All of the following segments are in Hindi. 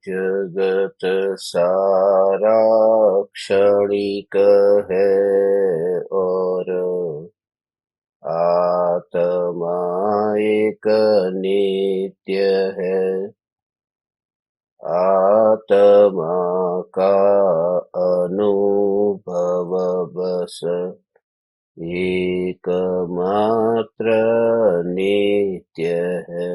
जगत सारा क्षणिक है और आत्मा एक नित्य है। आत्मा का अनुभव बस एकमात्र नित्य है।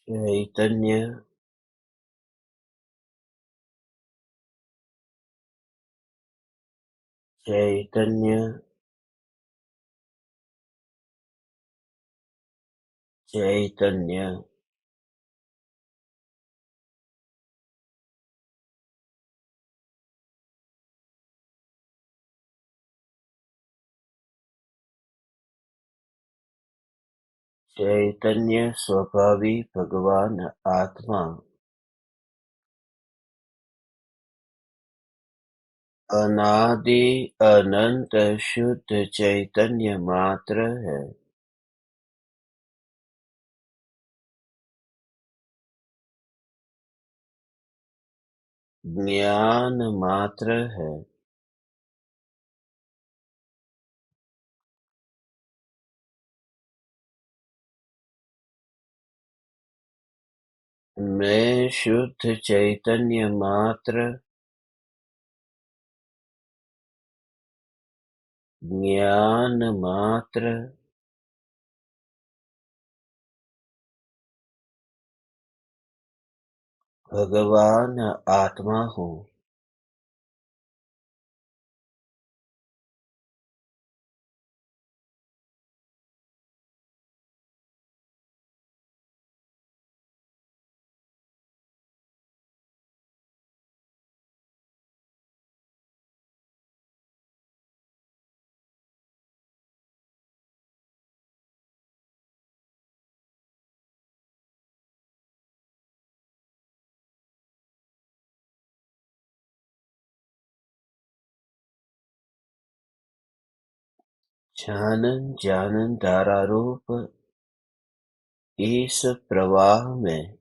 चैतन्य चैतन्य चैतन्य चैतन्य स्वभावी भगवान आत्मा अनादि अनंत शुद्ध चैतन्य मात्र है। ज्ञान मात्र है। मैं शुद्ध चैतन्य मात्र ज्ञान मात्र भगवान आत्मा हूँ। जानन जानन धारारूप इस प्रवाह में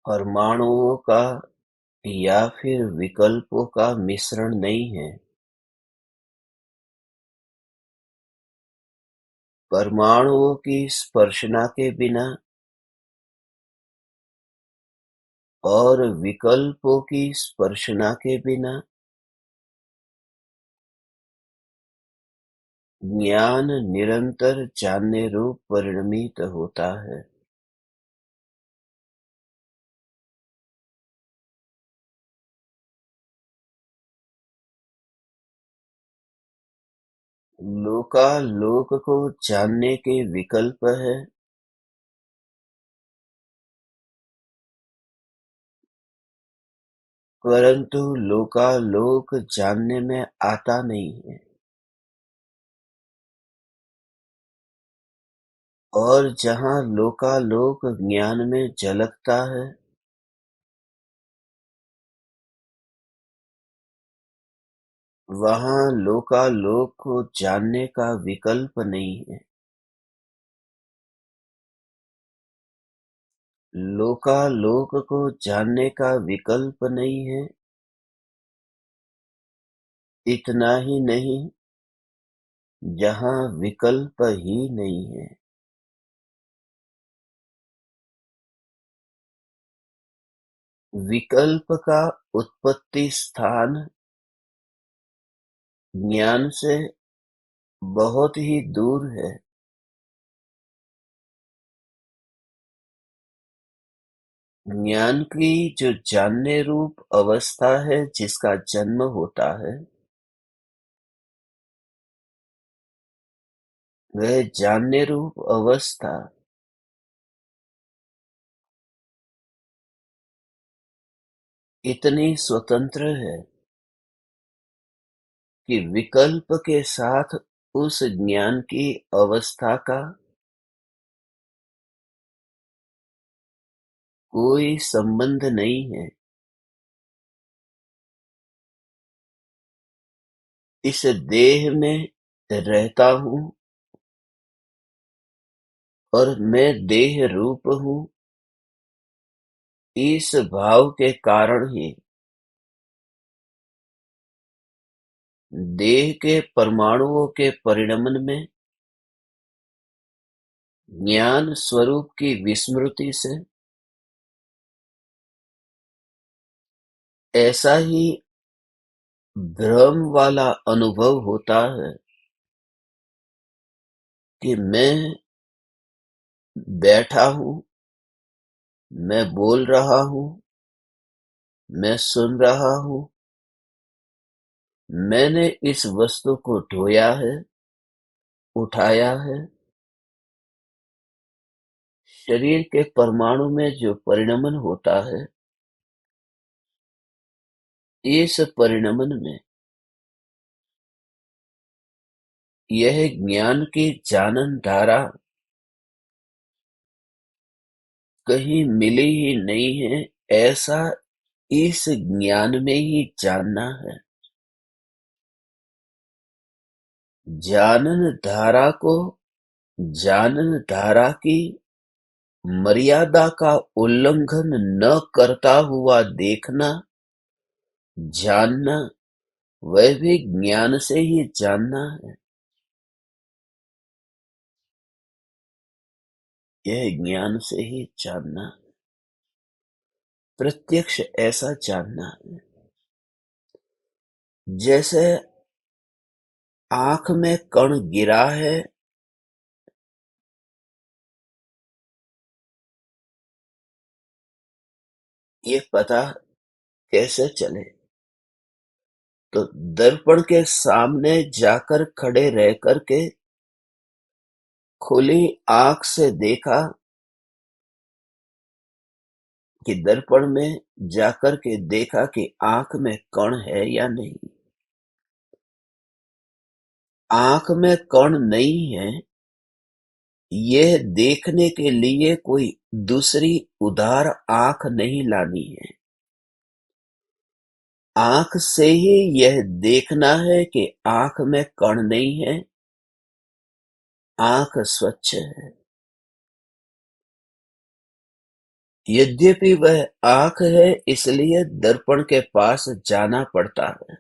परमाणुओं का या फिर विकल्पों का मिश्रण नहीं है। परमाणुओं की स्पर्शना के बिना और विकल्पों की स्पर्शना के बिना ज्ञान निरंतर जानने रूप परिणमित होता है। लोकालोक को जानने के विकल्प है, परंतु लोकालोक जानने में आता नहीं है। और जहाँ लोकालोक ज्ञान में झलकता है, वहाँ लोकालोक को जानने का विकल्प नहीं है। लोकालोक को जानने का विकल्प नहीं है। इतना ही नहीं, जहाँ विकल्प ही नहीं है। विकल्प का उत्पत्ति स्थान ज्ञान से बहुत ही दूर है। ज्ञान की जो जानने रूप अवस्था है, जिसका जन्म होता है, वह जानने रूप अवस्था इतनी स्वतंत्र है कि विकल्प के साथ उस ज्ञान की अवस्था का कोई संबंध नहीं है। इस देह में रहता हूँ और मैं देह रूप हूँ, इस भाव के कारण ही देह के परमाणुओं के परिणमन में ज्ञान स्वरूप की विस्मृति से ऐसा ही भ्रम वाला अनुभव होता है कि मैं बैठा हूँ, मैं बोल रहा हूँ, मैं सुन रहा हूँ, मैंने इस वस्तु को ढोया है, उठाया है। शरीर के परमाणु में जो परिणमन होता है, इस परिणमन में यह ज्ञान की जानन धारा कहीं मिली ही नहीं है। ऐसा इस ज्ञान में ही जानना है। जानन धारा को जानन धारा की मर्यादा का उल्लंघन न करता हुआ देखना, जानना, वह भी ज्ञान से ही जानना है। यह ज्ञान से ही जानना, प्रत्यक्ष ऐसा जानना है। जैसे आंख में कण गिरा है, ये पता कैसे चले? तो दर्पण के सामने जाकर खड़े रह करके खुली आंख से देखा कि दर्पण में जाकर के देखा कि आंख में कण है या नहीं। आंख में कण नहीं है, यह देखने के लिए कोई दूसरी उधार आंख नहीं लानी है। आंख से ही यह देखना है कि आंख में कण नहीं है, आंख स्वच्छ है। यद्यपि वह आंख है, इसलिए दर्पण के पास जाना पड़ता है,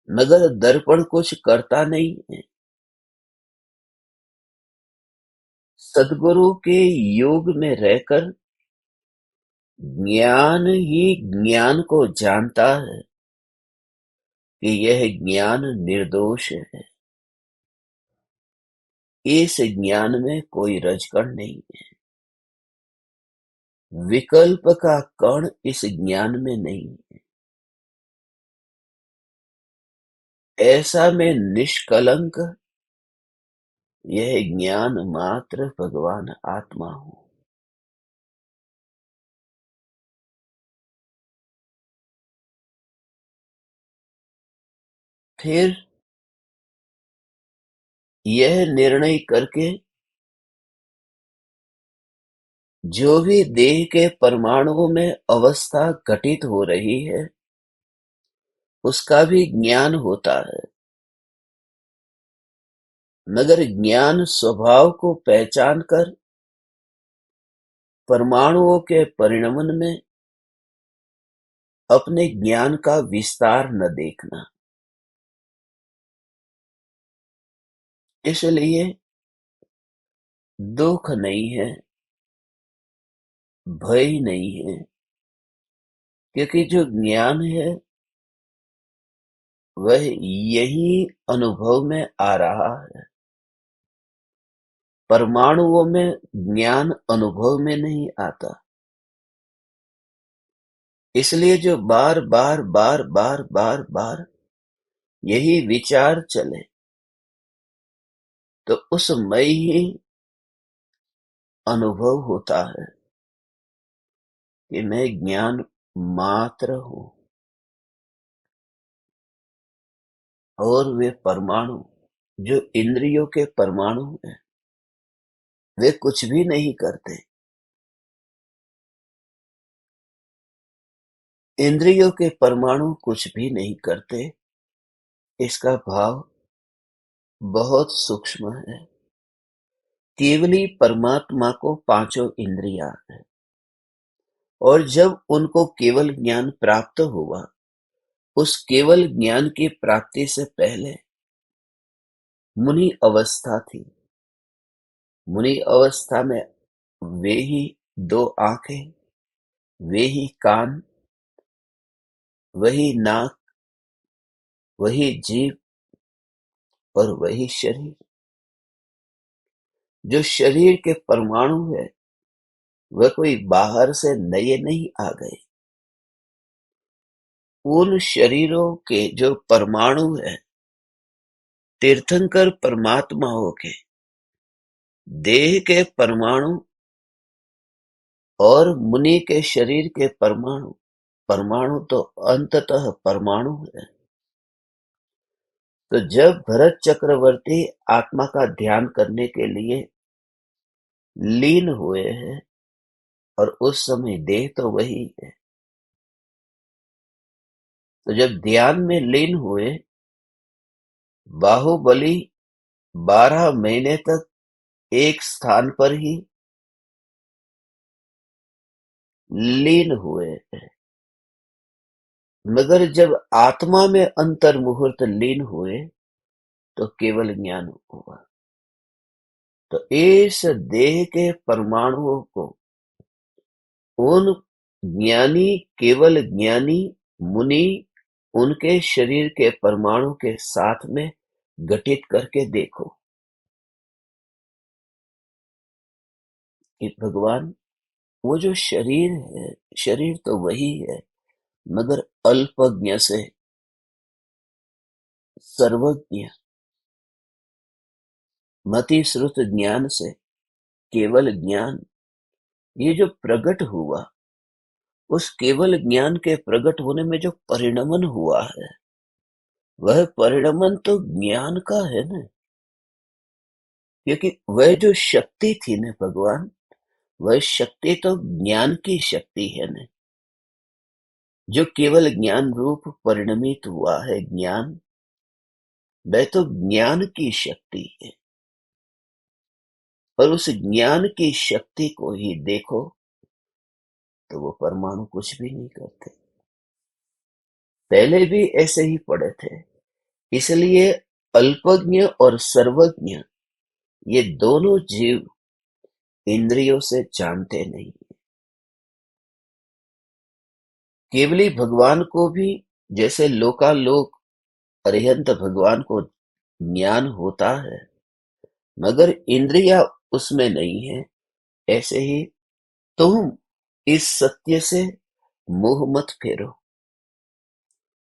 मगर दर्पण कुछ करता नहीं है। सद्गुरु के योग में रहकर ज्ञान ही ज्ञान को जानता है कि यह ज्ञान निर्दोष है। इस ज्ञान में कोई रजकण नहीं है। विकल्प का कण इस ज्ञान में नहीं है। ऐसा में निष्कलंक यह ज्ञान मात्र भगवान आत्मा हूँ। फिर यह निर्णय करके जो भी देह के परमाणुओं में अवस्था घटित हो रही है, उसका भी ज्ञान होता है, मगर ज्ञान स्वभाव को पहचान कर परमाणुओं के परिणमन में अपने ज्ञान का विस्तार न देखना। इसलिए दुख नहीं है, भय नहीं है, क्योंकि जो ज्ञान है वह यही अनुभव में आ रहा है। परमाणुओं में ज्ञान अनुभव में नहीं आता। इसलिए जो बार बार बार बार बार बार यही विचार चले तो उसमें ही अनुभव होता है कि मैं ज्ञान मात्र हूं और वे परमाणु जो इंद्रियों के परमाणु हैं वे कुछ भी नहीं करते। इंद्रियों के परमाणु कुछ भी नहीं करते। इसका भाव बहुत सूक्ष्म है। केवली परमात्मा को पांचों इंद्रियां हैं और जब उनको केवल ज्ञान प्राप्त हुआ, उस केवल ज्ञान की प्राप्ति से पहले मुनि अवस्था थी। मुनि अवस्था में वे ही दो आंखें, वे ही कान, वही नाक, वही जीभ और वही शरीर। जो शरीर के परमाणु है वह कोई बाहर से नए नहीं आ गए। उन शरीरों के जो परमाणु है तीर्थंकर परमात्माओं के देह के परमाणु और मुनि के शरीर के परमाणु, परमाणु तो अंततः परमाणु है। तो जब भरत चक्रवर्ती आत्मा का ध्यान करने के लिए लीन हुए हैं और उस समय देह तो वही है, तो जब ध्यान में लीन हुए, बाहुबली 12 महीने तक एक स्थान पर ही लीन हुए हैं। मगर जब आत्मा में अंतर्मुहूर्त लीन हुए तो केवल ज्ञान हुआ। तो इस देह के परमाणुओं को उन ज्ञानी, केवल ज्ञानी मुनि उनके शरीर के परमाणु के साथ में घटित करके देखो कि भगवान वो जो शरीर है, शरीर तो वही है मगर अल्पज्ञ से सर्वज्ञ, मति श्रुत ज्ञान से केवल ज्ञान, ये जो प्रकट हुआ, उस केवल ज्ञान के प्रकट होने में जो परिणमन हुआ है वह परिणमन तो ज्ञान का है ना। क्योंकि वह जो शक्ति थी ना भगवान, वह शक्ति तो ज्ञान की शक्ति है ना। जो केवल ज्ञान रूप परिणमित हुआ है ज्ञान, वह तो ज्ञान की शक्ति है। और उस ज्ञान की शक्ति को ही देखो तो वो परमाणु कुछ भी नहीं करते। पहले भी ऐसे ही पढ़े थे। इसलिए अल्पज्ञ और सर्वज्ञ ये दोनों जीव इंद्रियों से जानते नहीं। केवली भगवान को भी जैसे लोकालोक अरिहंत भगवान को ज्ञान होता है मगर इंद्रिया उसमें नहीं है, ऐसे ही तुम इस सत्य से मोह मत फेरो।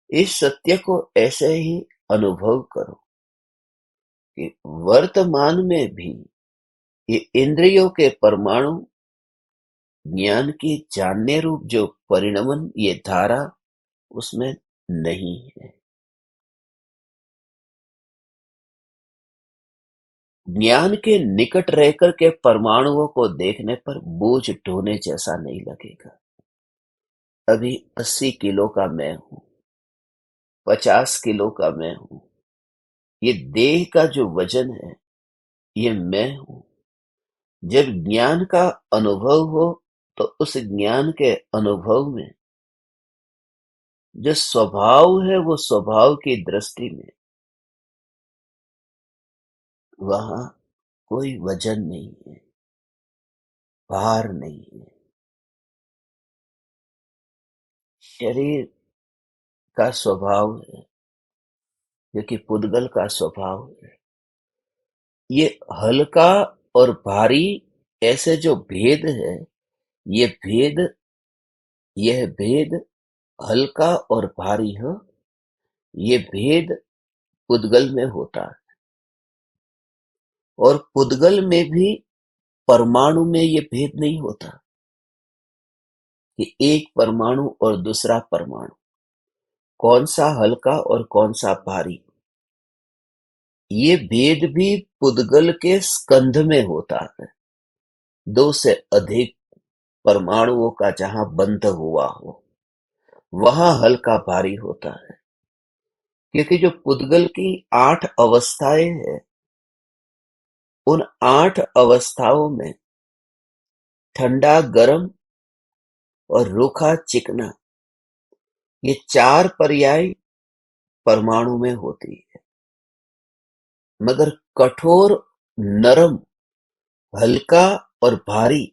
इस सत्य को ऐसे ही अनुभव करो कि वर्तमान में भी ये इंद्रियों के परमाणु ज्ञान की जानने रूप जो परिणमन, ये धारा उसमें नहीं है। ज्ञान के निकट रहकर के परमाणुओं को देखने पर बोझ ढोने जैसा नहीं लगेगा। अभी 80 किलो का मैं हूं, 50 किलो का मैं हूं, ये देह का जो वजन है ये मैं हूं। जब ज्ञान का अनुभव हो तो उस ज्ञान के अनुभव में जो स्वभाव है, वो स्वभाव की दृष्टि में वहां कोई वजन नहीं है, भार नहीं है। शरीर का स्वभाव है, जो कि पुद्गल का स्वभाव है, ये हल्का और भारी, ऐसे जो भेद है, ये भेद यह भेद हल्का और भारी हो, ये भेद पुद्गल में होता है। और पुद्गल में भी परमाणु में ये भेद नहीं होता कि एक परमाणु और दूसरा परमाणु, कौन सा हल्का और कौन सा भारी। ये भेद भी पुद्गल के स्कंध में होता है, दो से अधिक परमाणुओं का जहां बंध हुआ हो, वहां हल्का भारी होता है। क्योंकि जो पुद्गल की 8 अवस्थाएं हैं, उन 8 अवस्थाओं में ठंडा गर्म और रूखा चिकना, ये 4 पर्याय परमाणु में होती है। मगर कठोर, नरम, हल्का और भारी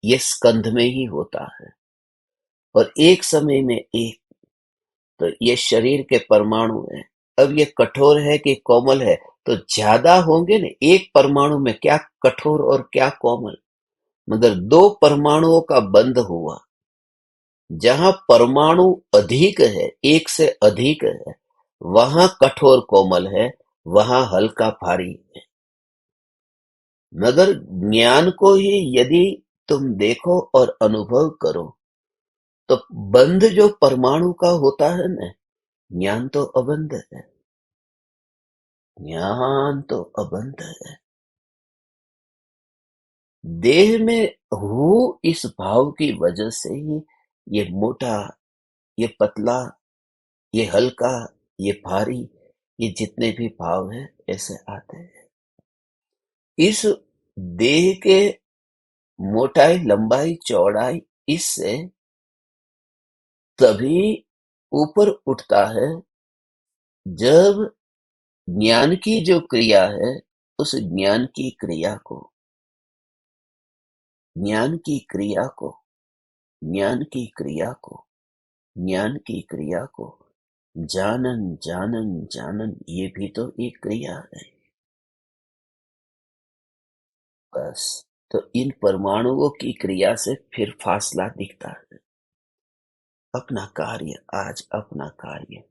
ये स्कंध में ही होता है। और एक समय में एक, तो ये शरीर के परमाणु है। अब ये कठोर है कि कोमल है, तो ज्यादा होंगे ना एक परमाणु में, क्या कठोर और क्या कोमल। मगर दो परमाणुओं का बंध हुआ, जहां परमाणु अधिक है, एक से अधिक है, वहां कठोर कोमल है, वहां हल्का भारी है। मगर ज्ञान को ही यदि तुम देखो और अनुभव करो, तो बंध जो परमाणु का होता है ना, ज्ञान तो अबंध है, ज्ञान तो अबंध है। देह में हूँ इस भाव की वजह से ही ये मोटा, ये पतला, ये हल्का, ये भारी, ये जितने भी भाव हैं ऐसे आते हैं। इस देह के मोटाई, लंबाई, चौड़ाई, इससे तभी ऊपर उठता है जब ज्ञान की जो क्रिया है, उस ज्ञान की क्रिया को, ज्ञान की क्रिया को, ज्ञान की क्रिया को, ज्ञान की क्रिया को जानन जानन जानन, ये भी तो एक क्रिया है। बस, तो इन परमाणुओं की क्रिया से फिर फासला दिखता है। अपना कार्य, आज अपना कार्य,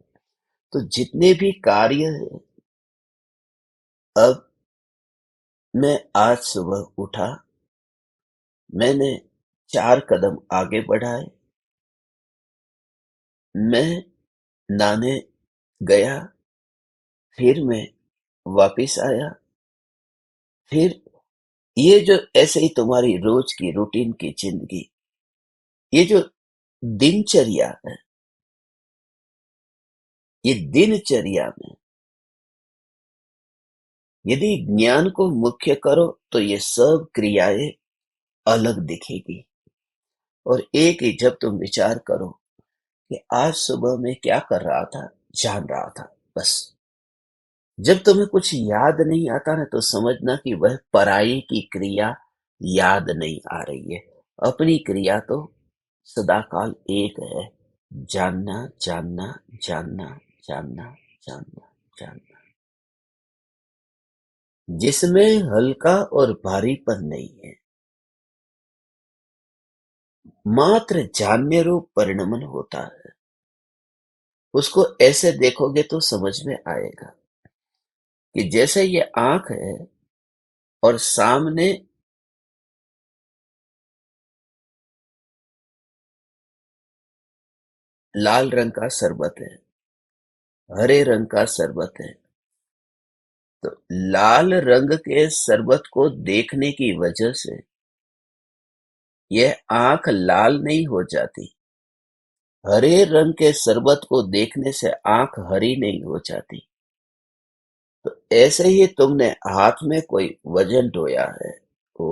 तो जितने भी कार्य है, अब मैं आज सुबह उठा, मैंने 4 कदम आगे बढ़ाए, मैं नहाने गया, फिर मैं वापिस आया, फिर ये जो ऐसे ही तुम्हारी रोज की रूटीन की जिंदगी, ये जो दिनचर्या है, ये दिनचर्या में यदि ज्ञान को मुख्य करो, तो ये सब क्रियाएं अलग दिखेगी। और एक ही जब तुम विचार करो कि आज सुबह मैं क्या कर रहा था, जान रहा था, बस। जब तुम्हें कुछ याद नहीं आता ना, तो समझना कि वह पराई की क्रिया याद नहीं आ रही है। अपनी क्रिया तो सदाकाल एक है, जानना जानना जानना जानना जानना जानना, जिसमें हल्का और भारीपन नहीं है, मात्र जानने रूप परिणमन होता है। उसको ऐसे देखोगे तो समझ में आएगा कि जैसे ये आंख है और सामने लाल रंग का शरबत है, हरे रंग का शरबत है, तो लाल रंग के शरबत को देखने की वजह से यह आंख लाल नहीं हो जाती। हरे रंग के शरबत को देखने से आंख हरी नहीं हो जाती। तो ऐसे ही तुमने हाथ में कोई वजन ढोया है, ओ,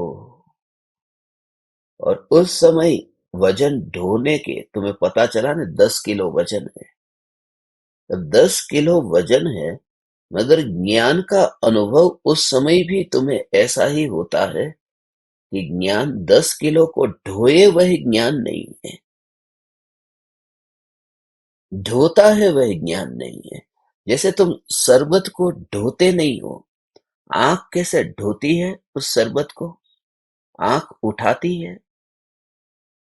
और उस समय वजन ढोने के तुम्हें पता चला ना 10 किलो वजन है। अब 10 किलो वजन है, मगर ज्ञान का अनुभव उस समय भी तुम्हें ऐसा ही होता है कि ज्ञान 10 किलो को ढोए वह ज्ञान नहीं है, ढोता है वह ज्ञान नहीं है। जैसे तुम शरबत को ढोते नहीं हो, आंख कैसे ढोती है उस शरबत को, आंख उठाती है।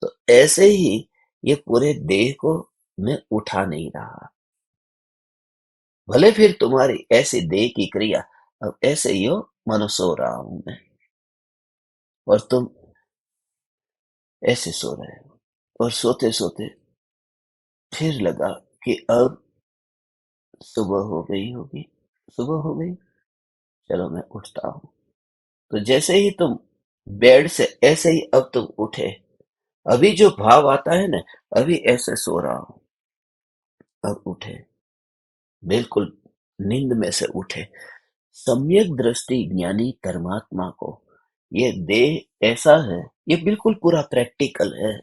तो ऐसे ही ये पूरे देह को मैं उठा नहीं रहा, भले फिर तुम्हारी ऐसी देह की क्रिया अब ऐसे ही हो, मानो सो रहा हूं मैं और तुम ऐसे सो रहे हो, और सोते सोते फिर लगा कि अब सुबह हो गई होगी, सुबह हो गई, चलो मैं उठता हूँ। तो जैसे ही तुम बेड से ऐसे ही अब तुम उठे, अभी जो भाव आता है ना, अभी ऐसे सो रहा हूं, अब उठे, बिल्कुल नींद में से उठे। सम्यक दृष्टि ज्ञानी धर्मात्मा को ये देह ऐसा है, ये बिल्कुल पूरा प्रैक्टिकल है।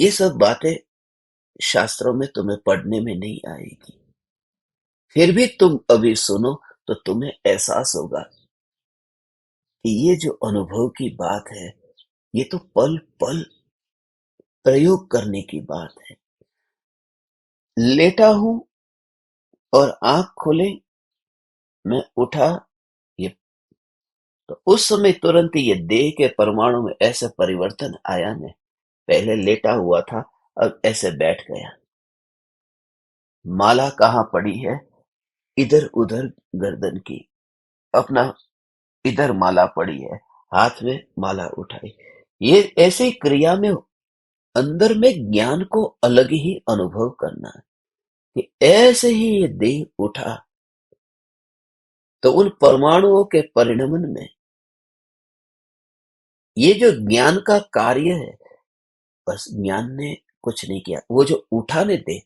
ये सब बातें शास्त्रों में तुम्हें पढ़ने में नहीं आएगी, फिर भी तुम अभी सुनो तो तुम्हें एहसास होगा कि ये जो अनुभव की बात है, ये तो पल पल प्रयोग करने की बात है। लेटा हूं और आंख खोले, मैं उठा, ये तो उस समय तुरंत ये देह के परमाणु में ऐसे परिवर्तन आया ने, पहले लेटा हुआ था, अब ऐसे बैठ गया। माला कहाँ पड़ी है, इधर उधर गर्दन की, अपना इधर माला पड़ी है, हाथ में माला उठाई। ये ऐसी क्रिया में अंदर में ज्ञान को अलग ही अनुभव करना है कि ऐसे ही ये देह उठा, तो उन परमाणुओं के परिणमन में ये जो ज्ञान का कार्य है, बस ज्ञान ने कुछ नहीं किया। वो जो उठाने दे,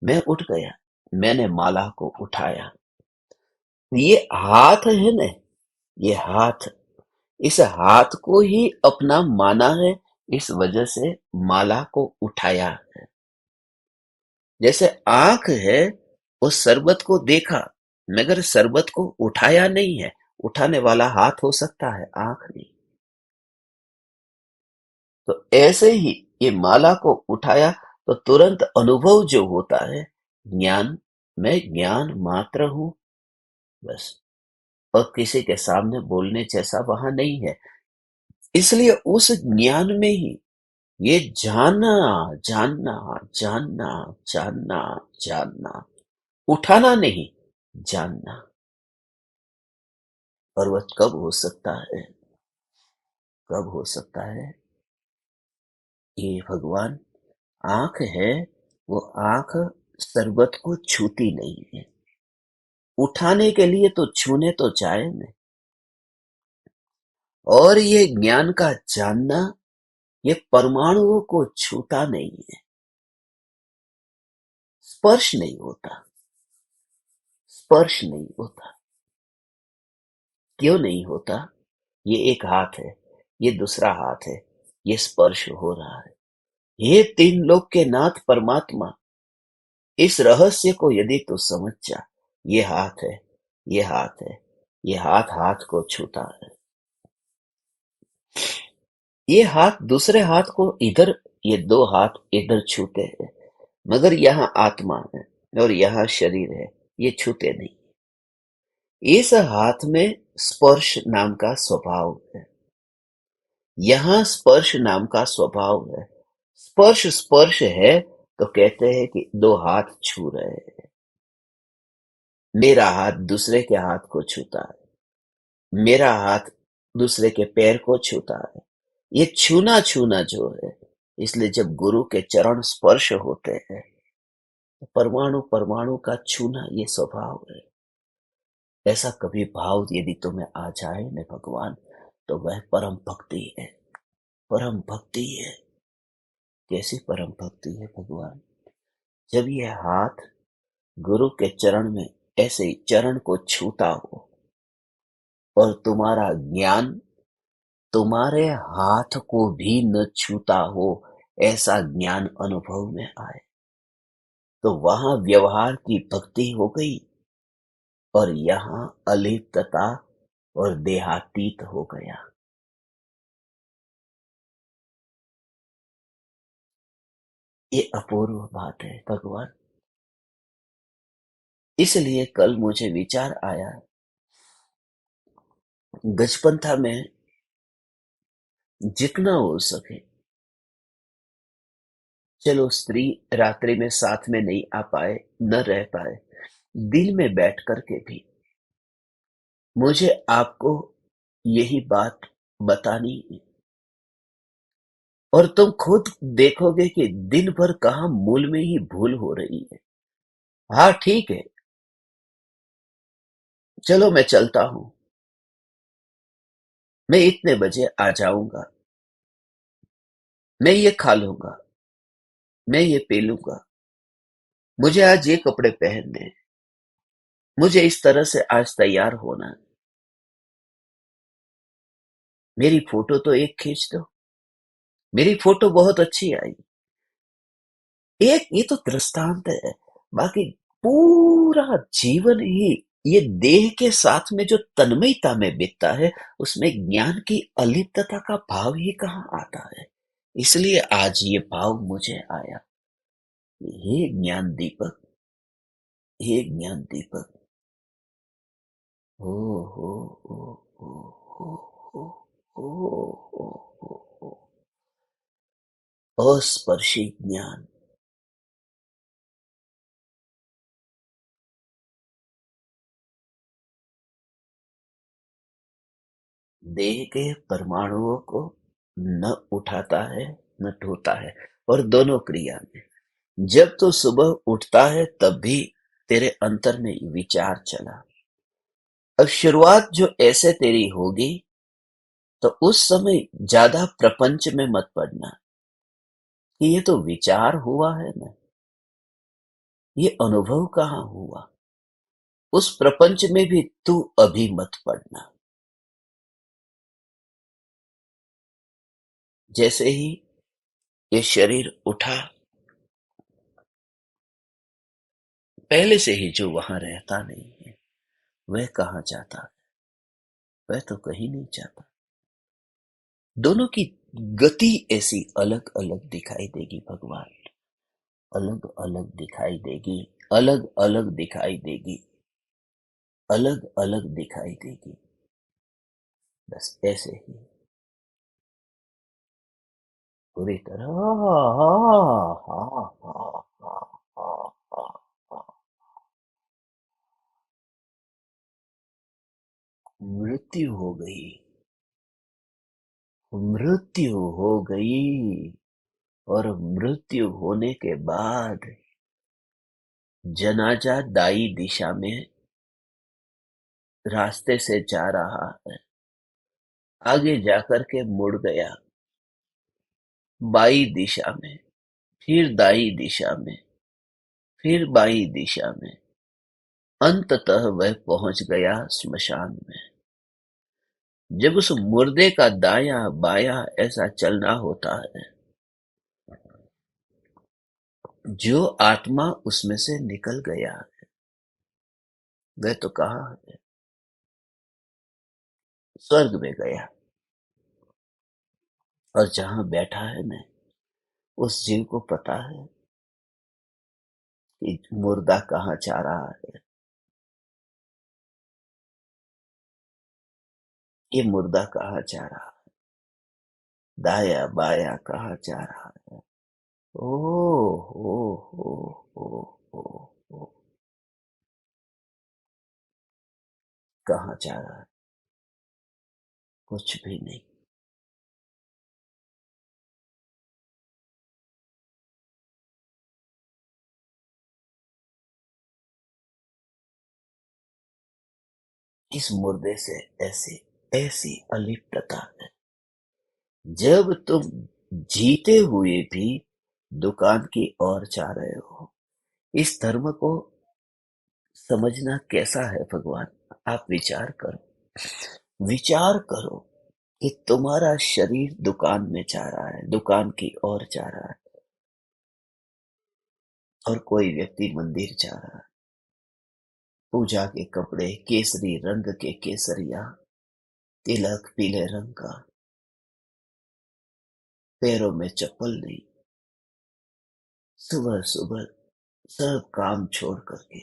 मैं उठ गया, मैंने माला को उठाया। ये हाथ है ना, ये हाथ, इस हाथ को ही अपना माना है, इस वजह से माला को उठाया है। जैसे आंख है, उस शरबत को देखा, मगर शरबत को उठाया नहीं है। उठाने वाला हाथ हो सकता है, आंख नहीं। तो ऐसे ही ये माला को उठाया, तो तुरंत अनुभव जो होता है, ज्ञान, मैं ज्ञान मात्र हूं, बस। और किसी के सामने बोलने जैसा वहां नहीं है। इसलिए उस ज्ञान में ही ये जानना, जानना, जानना, जानना, जानना, उठाना नहीं, जानना। और वह कब हो सकता है, कब हो सकता है? ये भगवान आंख है, वो आंख शरबत को छूती नहीं है। उठाने के लिए तो छूने तो जाए न। और ये ज्ञान का जानना, ये परमाणुओं को छूता नहीं है, स्पर्श नहीं होता, स्पर्श नहीं होता। क्यों नहीं होता? ये एक हाथ है, ये दूसरा हाथ है, ये स्पर्श हो रहा है। ये तीन लोक के नाथ परमात्मा, इस रहस्य को यदि तू समझ जा, ये हाथ है, ये हाथ है, ये हाथ हाथ को छूता है। ये हाथ दूसरे हाथ को इधर, ये दो हाथ इधर छूते हैं, मगर यहाँ आत्मा है और यहाँ शरीर है, ये छूते नहीं। इस हाथ में स्पर्श नाम का स्वभाव है, यहाँ स्पर्श नाम का स्वभाव है। स्पर्श स्पर्श है तो कहते हैं कि दो हाथ छू रहे हैं। मेरा हाथ दूसरे के हाथ को छूता है, मेरा हाथ दूसरे के पैर को छूता है। ये छूना छूना जो है, इसलिए जब गुरु के चरण स्पर्श होते हैं, तो परमाणु परमाणु का छूना ये स्वभाव है। ऐसा कभी भाव यदि तुम्हें आ जाए न भगवान, तो वह परम भक्ति है, परम भक्ति है। कैसी परम भक्ति है भगवान? जब यह हाथ गुरु के चरण में ऐसे ही चरण को छूता हो, और तुम्हारा ज्ञान तुम्हारे हाथ को भी न छूता हो, ऐसा ज्ञान अनुभव में आए, तो वहां व्यवहार की भक्ति हो गई और यहाँ अलिप्तता और देहातीत हो गया। ये अपूर्व बात है भगवान। इसलिए कल मुझे विचार आया, गजपंथा में जितना हो सके, चलो स्त्री रात्रि में साथ में नहीं आ पाए, न रह पाए, दिल में बैठ करके भी मुझे आपको यही बात बतानी है। और तुम खुद देखोगे कि दिन भर कहाँ मूल में ही भूल हो रही है। हाँ ठीक है, चलो मैं चलता हूँ, मैं इतने बजे आ जाऊंगा, मैं ये खा लूंगा, मैं ये पी लूंगा, मुझे आज ये कपड़े पहनने हैं, मुझे इस तरह से आज तैयार होना है, मेरी फोटो तो एक खींच दो, मेरी फोटो बहुत अच्छी आई। एक ये तो दृष्टांत है, बाकी पूरा जीवन ही ये देह के साथ में जो तन्मयता में बीतता है, उसमें ज्ञान की अलिप्तता का भाव ही कहाँ आता है। इसलिए आज ये भाव मुझे आया, हे ज्ञान दीपक, हे ज्ञान दीपक। ओ हो हो हो हो हो हो हो अस्पर्शी ज्ञान। देह के परमाणुओं को न उठाता है, न ढोता है, और दोनों क्रिया में जब तू सुबह उठता है तब भी तेरे अंतर में विचार चला। अब शुरुआत जो ऐसे तेरी होगी, तो उस समय ज्यादा प्रपंच में मत पड़ना कि ये तो विचार हुआ है ना, ये अनुभव कहाँ हुआ। उस प्रपंच में भी तू अभी मत पड़ना। जैसे ही ये शरीर उठा, पहले से ही जो वहां रहता नहीं है, वह कहाँ जाता है? वह तो कहीं नहीं जाता। दोनों की गति ऐसी अलग अलग दिखाई देगी भगवान, अलग अलग दिखाई देगी, अलग अलग दिखाई देगी, अलग अलग दिखाई देगी। बस ऐसे ही पूरी तरह मृत्यु हो गई, मृत्यु हो गई। और मृत्यु होने के बाद जनाजा दाई दिशा में रास्ते से जा रहा है, आगे जाकर के मुड़ गया बाई दिशा में, फिर दाई दिशा में, फिर बाई दिशा में, अंततः वह पहुंच गया स्मशान में। जब उस मुर्दे का दायां बायां ऐसा चलना होता है, जो आत्मा उसमें से निकल गया वह तो कहाँ है? स्वर्ग में गया। और जहां बैठा है न, उस जीव को पता है कि मुर्दा कहाँ जा रहा है, ये मुर्दा कहाँ जा रहा है, दाया बाया कहाँ जा रहा है। ओ हो हो हो हो हो कहाँ जा रहा है? कुछ भी नहीं। इस मुर्दे से ऐसी ऐसी अलिप्तता है। जब तुम जीते हुए भी दुकान की ओर जा रहे हो, इस धर्म को समझना कैसा है भगवान? आप विचार करो, विचार करो। कि तुम्हारा शरीर दुकान में जा रहा है, दुकान की ओर जा रहा है, और कोई व्यक्ति मंदिर जा रहा है। पूजा के कपड़े केसरी रंग के, केसरिया, तिलक पीले रंग का, पैरों में चप्पल नहीं। सुबह सुबह सब काम छोड़ करके,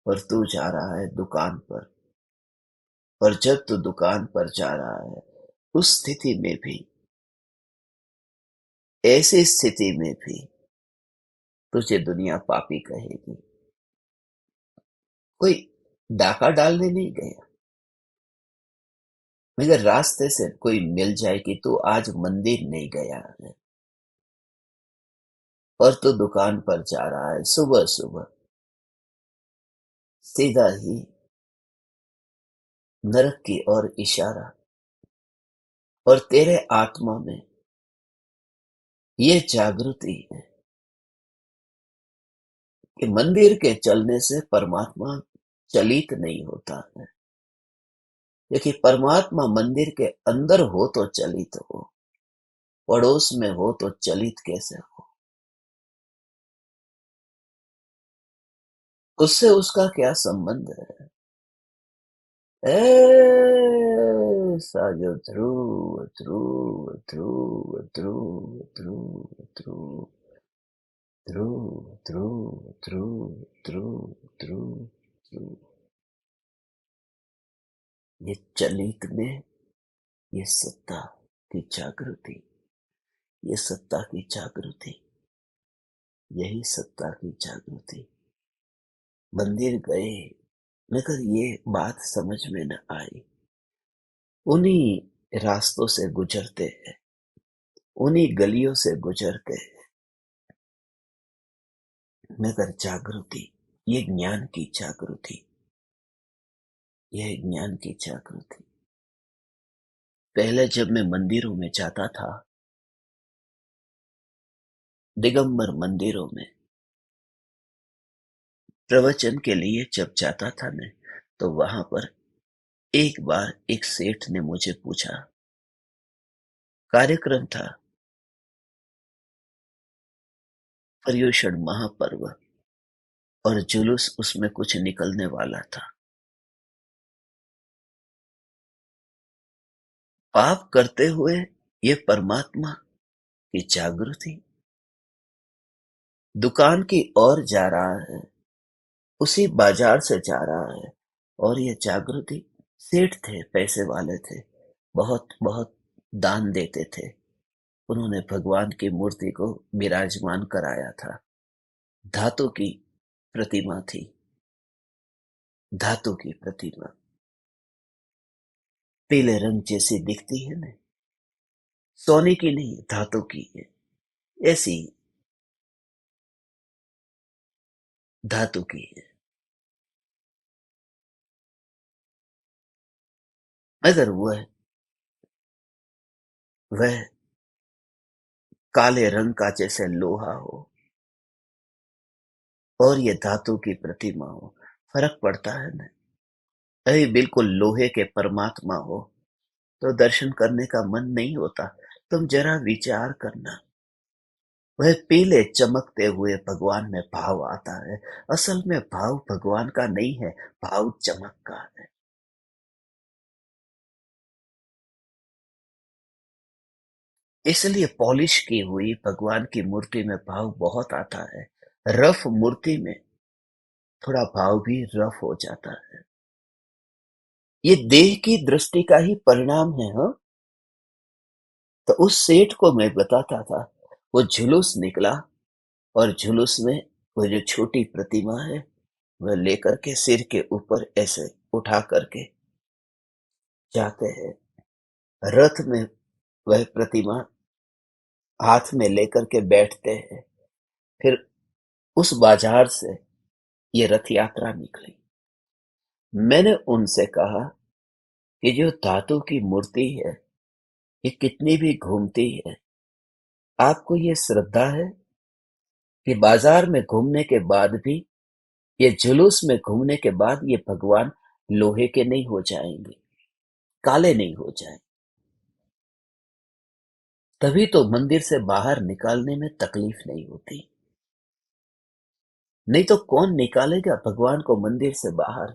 और तू जा रहा है दुकान पर। और जब तू दुकान पर जा रहा है, उस स्थिति में भी, ऐसी स्थिति में भी तुझे दुनिया पापी कहेगी। कोई डाका डालने नहीं गया, मगर रास्ते से कोई मिल जाए कि तू आज मंदिर नहीं गया है, और तू दुकान पर जा रहा है सुबह सुबह, सीधा ही नरक की ओर इशारा। और तेरे आत्मा में ये जागृति है कि मंदिर के चलने से परमात्मा चलित नहीं होता है, क्योंकि परमात्मा मंदिर के अंदर हो तो चलित हो, पड़ोस में हो तो चलित कैसे हो? उससे उसका क्या संबंध है? साजो ध्रुव ध्रुव ध्रुव ध्रुव ध्रुव ध्रुव ध्रुव ध्रुव ध्रुव ध्रुव ध्रुव ध्रुव। ये चलित में ये सत्ता की जागृति, ये सत्ता की जागृति, यही सत्ता की जागृति। मंदिर गए, मगर ये बात समझ में न आई। उन्हीं रास्तों से गुजरते हैं, उन्हीं गलियों से गुजरते हैं, मगर जागृति, ये ज्ञान की जागृति, यह ज्ञान की जागृति। पहले जब मैं मंदिरों में जाता था, दिगंबर मंदिरों में प्रवचन के लिए जब जाता था मैं, तो वहां पर एक बार एक सेठ ने मुझे पूछा, कार्यक्रम था पर्युषण महापर्व, और जुलूस उसमें कुछ निकलने वाला था। पाप करते हुए ये परमात्मा की जागृति दुकान की ओर जा रहा है, उसी बाजार से जा रहा है, और ये जागृति सेठ थे, पैसे वाले थे, बहुत बहुत दान देते थे। उन्होंने भगवान की मूर्ति को विराजमान कराया था। धातु की प्रतिमा थी, धातु की प्रतिमा, पीले रंग जैसी दिखती है ना, सोने की नहीं, धातु की है, ऐसी धातु की है। मगर वह काले रंग का जैसे लोहा हो, और ये धातु की प्रतिमा हो, फर्क पड़ता है ना। अरे बिल्कुल लोहे के परमात्मा हो तो दर्शन करने का मन नहीं होता। तुम जरा विचार करना, वह पीले चमकते हुए भगवान में भाव आता है। असल में भाव भगवान का नहीं है, भाव चमक का है। इसलिए पॉलिश की हुई भगवान की मूर्ति में भाव बहुत आता है, रफ मूर्ति में थोड़ा भाव भी रफ हो जाता है। ये देह की दृष्टि का ही परिणाम है। हाँ, तो उस सेठ को मैं बताता था, वो जुलूस निकला, और जुलूस में वो जो छोटी प्रतिमा है, वह लेकर के सिर के ऊपर ऐसे उठा करके जाते हैं। रथ में वह प्रतिमा हाथ में लेकर के बैठते हैं। फिर उस बाजार से ये रथ यात्रा निकली। मैंने उनसे कहा कि जो धातु की मूर्ति है, ये कितनी भी घूमती है, आपको ये श्रद्धा है कि बाजार में घूमने के बाद भी, ये जुलूस में घूमने के बाद ये भगवान लोहे के नहीं हो जाएंगे, काले नहीं हो जाएंगे? तभी तो मंदिर से बाहर निकालने में तकलीफ नहीं होती। नहीं तो कौन निकालेगा भगवान को मंदिर से बाहर।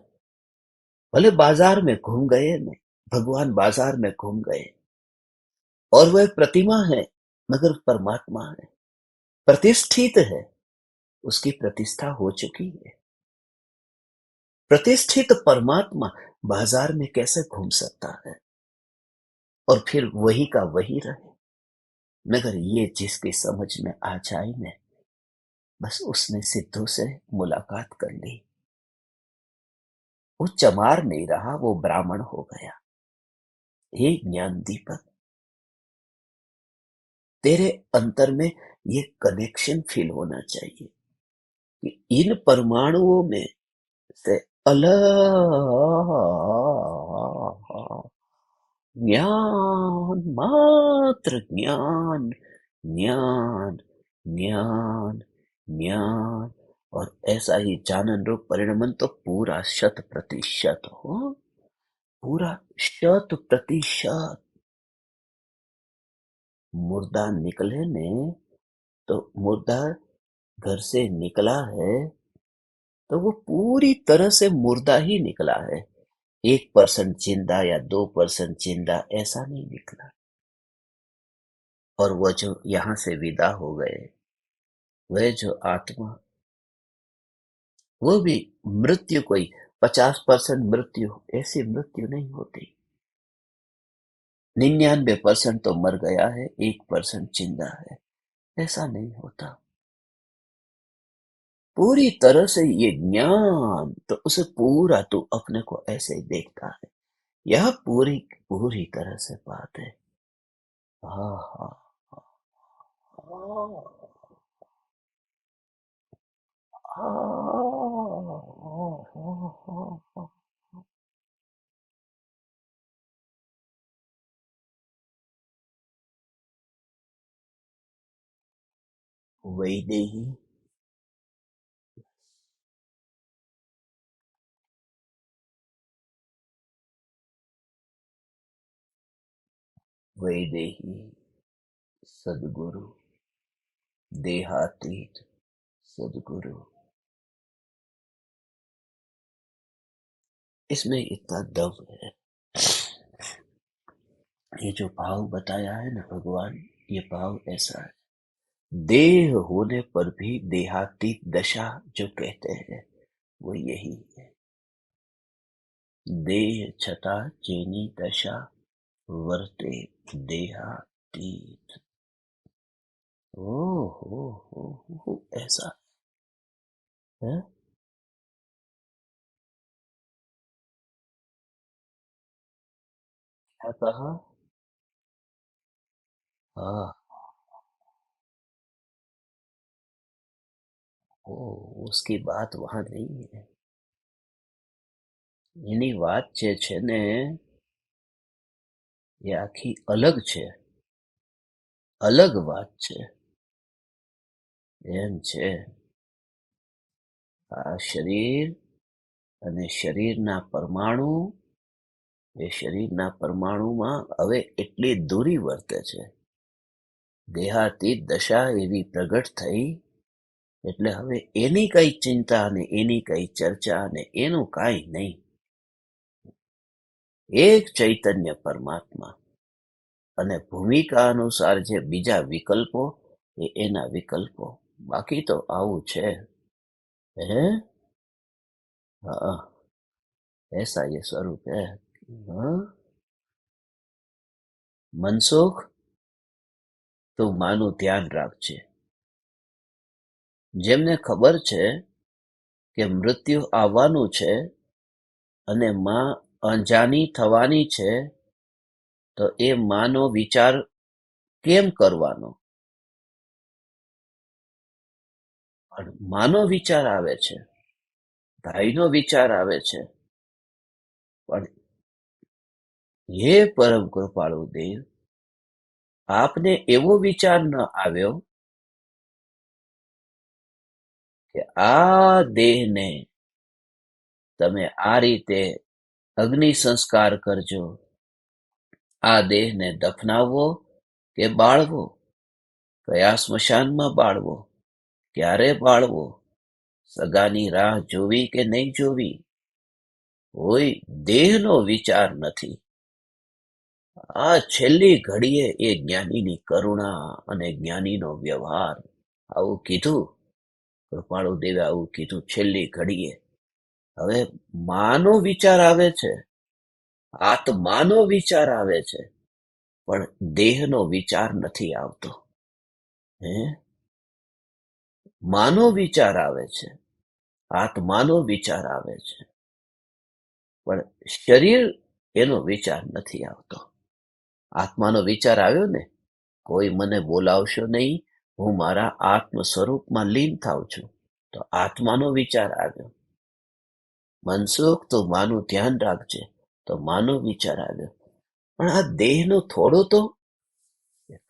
भले बाजार में घूम गए नहीं, भगवान बाजार में घूम गए और वह प्रतिमा है, मगर परमात्मा है, प्रतिष्ठित है, उसकी प्रतिष्ठा हो चुकी है। प्रतिष्ठित परमात्मा बाजार में कैसे घूम सकता है और फिर वही का वही रहे। मगर ये जिसकी समझ में आ जाए न, बस उसने सिद्धों से मुलाकात कर ली। वो चमार नहीं रहा, वो ब्राह्मण हो गया। हे ज्ञान दीपक, तेरे अंतर में ये कनेक्शन फील होना चाहिए कि इन परमाणुओं में से अलग ज्ञान, मात्र ज्ञान, ज्ञान, ज्ञान, ज्ञान, और ऐसा ही जानन रूप परिणमन तो पूरा 100% हो, पूरा 100%। मुर्दा निकले ने, तो मुर्दा घर से निकला है तो वो पूरी तरह से मुर्दा ही निकला है। 1% जिंदा या 2% जिंदा ऐसा नहीं निकला। और वो जो यहाँ से विदा हो गए, वह जो आत्मा, वो भी मृत्यु कोई 50% मृत्यु, ऐसी मृत्यु नहीं होती। 99% तो मर गया है, 1% जिंदा है, ऐसा नहीं होता। पूरी तरह से ये ज्ञान, तो उसे पूरा तू अपने को ऐसे ही देखता है। यह पूरी पूरी तरह से बात है। हाँ हाँ हाँ हाँ। वैदेही, वैदेही, सदगुरु, देहातीत सदगुरु, इसमें इतना दम है। ये जो भाव बताया है ना भगवान, ये भाव ऐसा है। देह होने पर भी देहातीत दशा जो कहते हैं, वो यही है। देह छटा चेनी दशा, वर्ते देहातीत। ओ हो, ऐसा है। क्या कहा? हाँ। ओ, उसकी बात वहां नहीं है। એની વાત જે છે ને, એ આખી અલગ છે, અલગ વાત છે, એમ છે. આ શરીર અને શરીરના પરમાણુ, એ શરીરના પરમાણુમાં હવે એટલી દૂરી વર્તે છે. દેહાતીત દશા એવી પ્રગટ થઈ, એટલે હવે એની કઈ ચિંતા ને એની કઈ ચર્ચા ને એનું કાંઈ નહીં. એક ચૈતન્ય પરમાત્મા, અને ભૂમિકા અનુસાર જે બીજા વિકલ્પો, એ એના વિકલ્પો. બાકી તો આવું છે. હે? हाँ, ऐसा ये स्वरूप है. हाँ? મનસુખ, તું માનું ધ્યાન રાખજે. જેમને ખબર છે કે મૃત્યુ આવવાનું છે અને માં અજાની થવાની છે, તો એ માનો વિચાર કેમ કરવાનો? પણ માનો વિચાર આવે છે, ભાઈનો વિચાર આવે છે, પણ હે પરમ કૃપાળુ દેવ, આપને એવો વિચાર ન આવ્યો કે આ દેહને તમે આ રીતે અગ્નિ સંસ્કાર કરજો, આ દેહને દફનાવવો કે બાળવો, કયા સ્મશાનમાં બાળવો, ક્યારે બાળવો, સગાની રાહ જોવી કે નહીં જોવી, કોઈ દેહનો વિચાર નથી. આ છેલ્લી ઘડીએ એ જ્ઞાનીની કરુણા અને જ્ઞાનીનો વ્યવહાર. આવું કીધું, કૃપાળુ દેવે આવું કીધું છેલ્લી ઘડીએ. હવે માનો વિચાર આવે છે, આત્માનો વિચાર આવે છે, પણ દેહનો વિચાર નથી આવતો. હે માનો વિચાર આવે છે, આત્માનો વિચાર આવે છે, પણ શરીર એનો વિચાર નથી આવતો. આત્માનો વિચાર આવ્યો ને, કોઈ મને બોલાવશો નહીં, હું મારા આત્મ સ્વરૂપમાં લીન થાઉં છું. તો આત્માનો વિચાર આવ્યો. મનસુખ તો માનું ધ્યાન રાખજે, તો માનો વિચાર આવ્યો. પણ આ દેહનો થોડો તો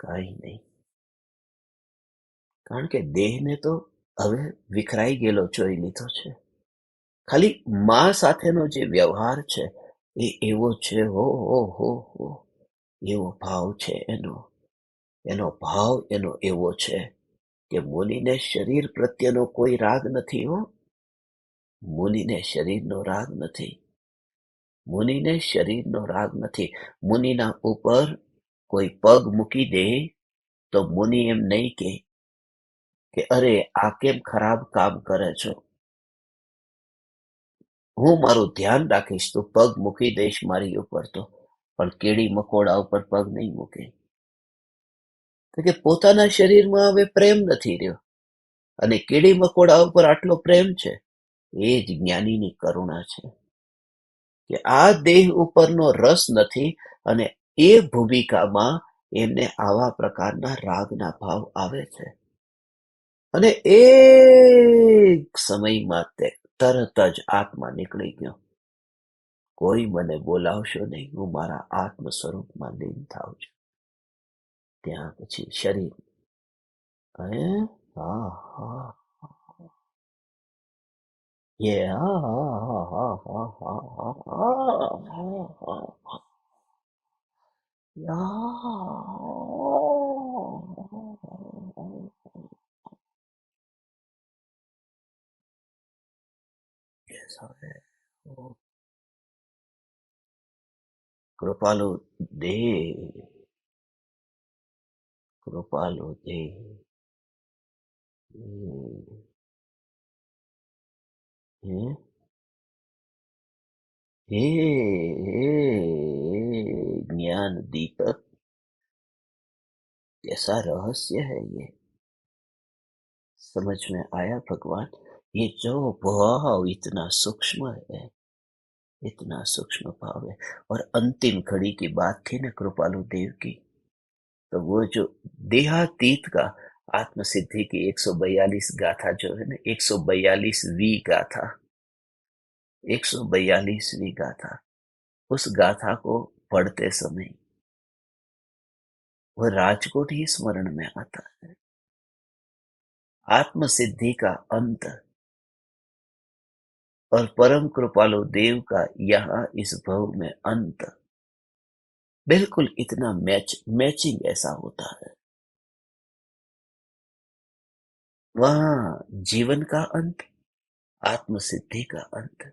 કઈ નહીં, કારણ કે દેહને તો હવે વિખરાઈ ગયેલો જોઈ લીધો છે. ખાલી માં સાથેનો જે વ્યવહાર છે એ એવો છે, હો હો હો હો, એવો ભાવ છે એનો ભાવ એનો એવો છે કે મુનિને શરીર પ્રત્યેનો કોઈ રાગ નથી. હો, મુનિને શરીરનો રાગ નથી. મુનિને શરીરનો રાગ નથી. મુનિના ઉપર કોઈ પગ મૂકી દે તો મુનિ એમ નહીં કે અરે આ કેમ ખરાબ કામ કરે છો, હું મારું ધ્યાન રાખીશ, તું પગ મૂકી દઈશ મારી ઉપર તો, પણ કીડી મકોડા ઉપર પગ નહીં મૂકે. કે પોતાના શરીરમાં હવે પ્રેમ નથી રહ્યો, અને કીડી મકોડા ઉપર આટલો પ્રેમ છે. એ જ જ્ઞાનીની કરુણા છે કે આ દેહ ઉપરનો રસ નથી, અને એ ભૂમિકામાં એમને આવા પ્રકારના રાગના ભાવ આવે છે. અને એક સમયમાં તે તરત જ આત્મા નીકળી ગયો. કોઈ મને બોલાવશો નહીં, હું મારા આત્મ સ્વરૂપમાં લીન થાઉં છું. ત્યાં પછી શરીર હા હા કૃપાલુ દેવ, કૃપાલુ દેવ. हे ज्ञान दीपक, कैसा रहस्य है ये, समझ में आया भगवान? ये जो भाव इतना सूक्ष्म है, इतना सूक्ष्म भाव है। और अंतिम घड़ी की बात थी ना कृपालु देव की, तो वो जो देहातीत का आत्म सिद्धि की 142 गाथा जो है ना, 142वीं गाथा, 142वीं गाथा, उस गाथा को पढ़ते समय वह राजकोट ही स्मरण में आता है। आत्म सिद्धि का अंत और परम कृपालु देव का यहाँ इस भव में अंत, बिल्कुल इतना मैचिंग ऐसा होता है। वहां जीवन का अंत, आत्म सिद्धि का अंत।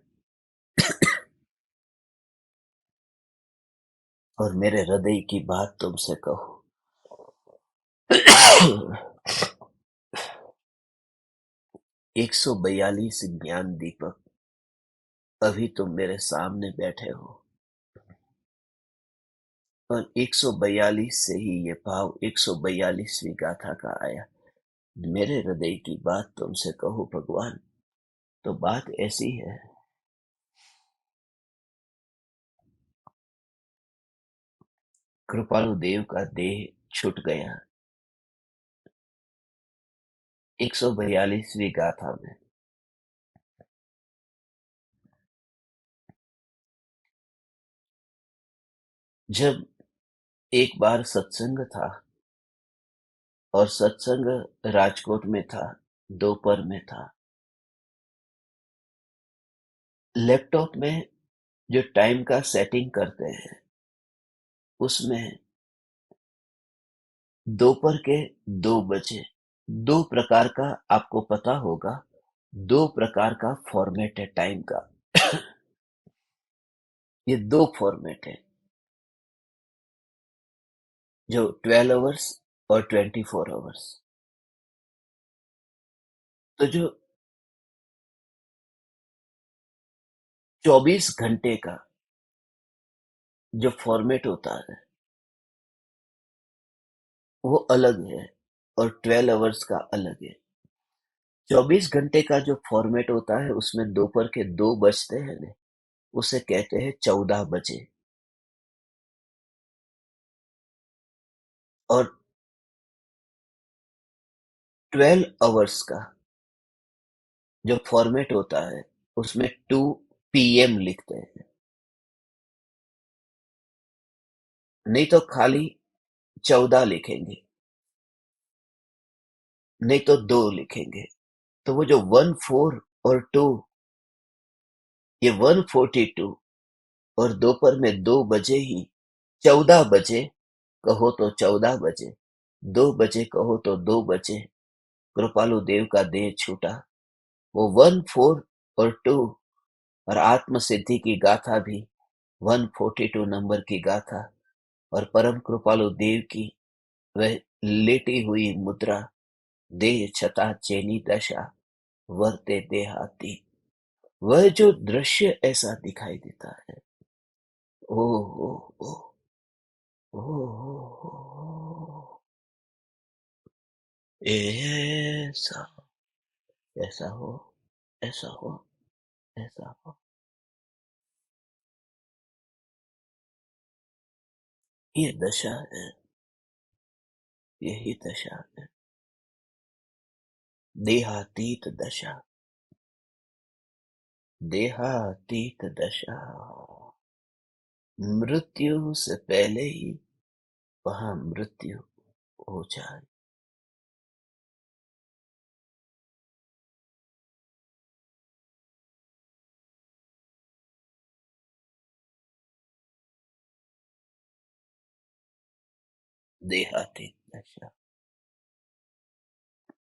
और मेरे हृदय की बात तुमसे कहूं, 142 ज्ञान दीपक, अभी तुम मेरे सामने बैठे हो, और 142 से ही ये भाव 142वीं गाथा का आया। मेरे हृदय की बात तुमसे कहूं भगवान, तो बात ऐसी है, कृपालु देव का देह छूट गया 142वीं गाथा में। जब एक बार सत्संग था, और सत्संग राजकोट में था, दोपहर में था। लैपटॉप में जो टाइम का सेटिंग करते हैं, उसमें दोपहर के 2 बजे। दो प्रकार का आपको पता होगा, दो प्रकार का फॉर्मेट है टाइम का। ये दो फॉर्मेट है, जो 12 आवर्स और 24 आवर्स। तो जो 24 घंटे का जो फॉर्मेट होता है वो अलग है, और 12 आवर्स का अलग है। 24 घंटे का जो फॉर्मेट होता है उसमें दोपहर के 2 बजते हैं ना, उसे कहते हैं 14 बजे। और 12 आवर्स का जो फॉर्मेट होता है उसमें 2 PM लिखते हैं। नहीं तो खाली 14 लिखेंगे, नहीं तो 2 लिखेंगे। तो वो जो 14 और 2, ये 142, और दोपहर में 2 बजे ही, 14 बजे कहो तो 14 बजे, 2 बजे कहो तो 2 बजे कृपालु देव का देह छूटा। वो 14 और 2, और आत्म सिद्धि की गाथा भी 142 नंबर की गाथा, और परम कृपालु देव की वह लेटी हुई मुद्रा, देह छता चैनी दशा, वर्ते देहाती। वह जो दृश्य ऐसा दिखाई देता है, ओ ओ ओ ओ, ओ, ओ, ऐसा, ऐसा हो, ऐसा हो, ऐसा हो। ये दशा है, यही दशा है, देहातीत दशा, देहातीत दशा। मृत्यु से पहले ही वहां मृत्यु हो जाए। देहातीत दशा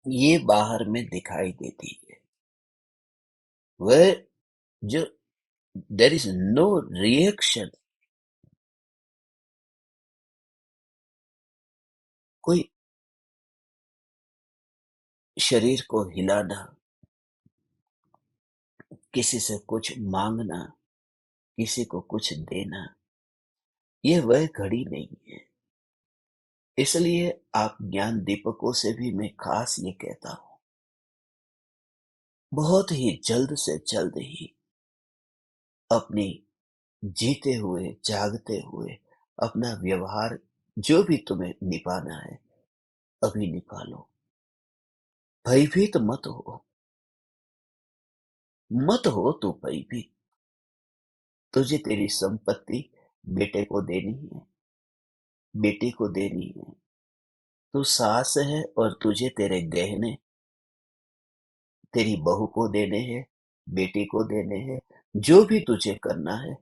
ये बाहर में दिखाई देती है। वह जो देर इज नो रिएक्शन, कोई शरीर को हिलाना, किसी से कुछ मांगना, किसी को कुछ देना, ये वह घड़ी नहीं है। इसलिए आप ज्ञान दीपकों से भी मैं खास ये कहता हूं, बहुत ही जल्द से जल्द ही अपनी जीते हुए जागते हुए अपना व्यवहार जो भी तुम्हें निभाना है अभी निभा लो। भयभीत मत हो, मत हो तू भयभीत। तुझे तेरी संपत्ति बेटे को देनी है, बेटी को देनी है। तू सास है और तुझे तेरे गहने तेरी बहू को देने हैं, बेटी को देने हैं। जो भी तुझे करना है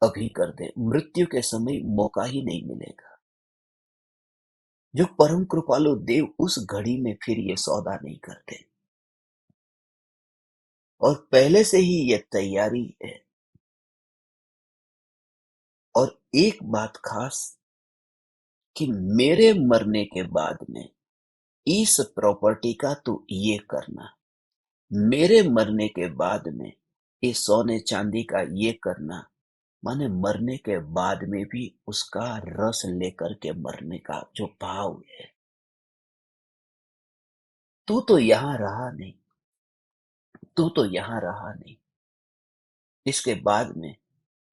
अभी कर दे, मृत्यु के समय मौका ही नहीं मिलेगा। जो परम कृपालु देव उस घड़ी में फिर ये सौदा नहीं करते, और पहले से ही ये तैयारी है। और एक बात खास, कि मेरे मरने के बाद में इस प्रॉपर्टी का तू ये करना, मेरे मरने के बाद में इस सोने चांदी का ये करना। माने मरने के बाद में भी उसका रस लेकर के मरने का जो भाव है। तू तो यहां रहा नहीं, तू तो यहां रहा नहीं। इसके बाद में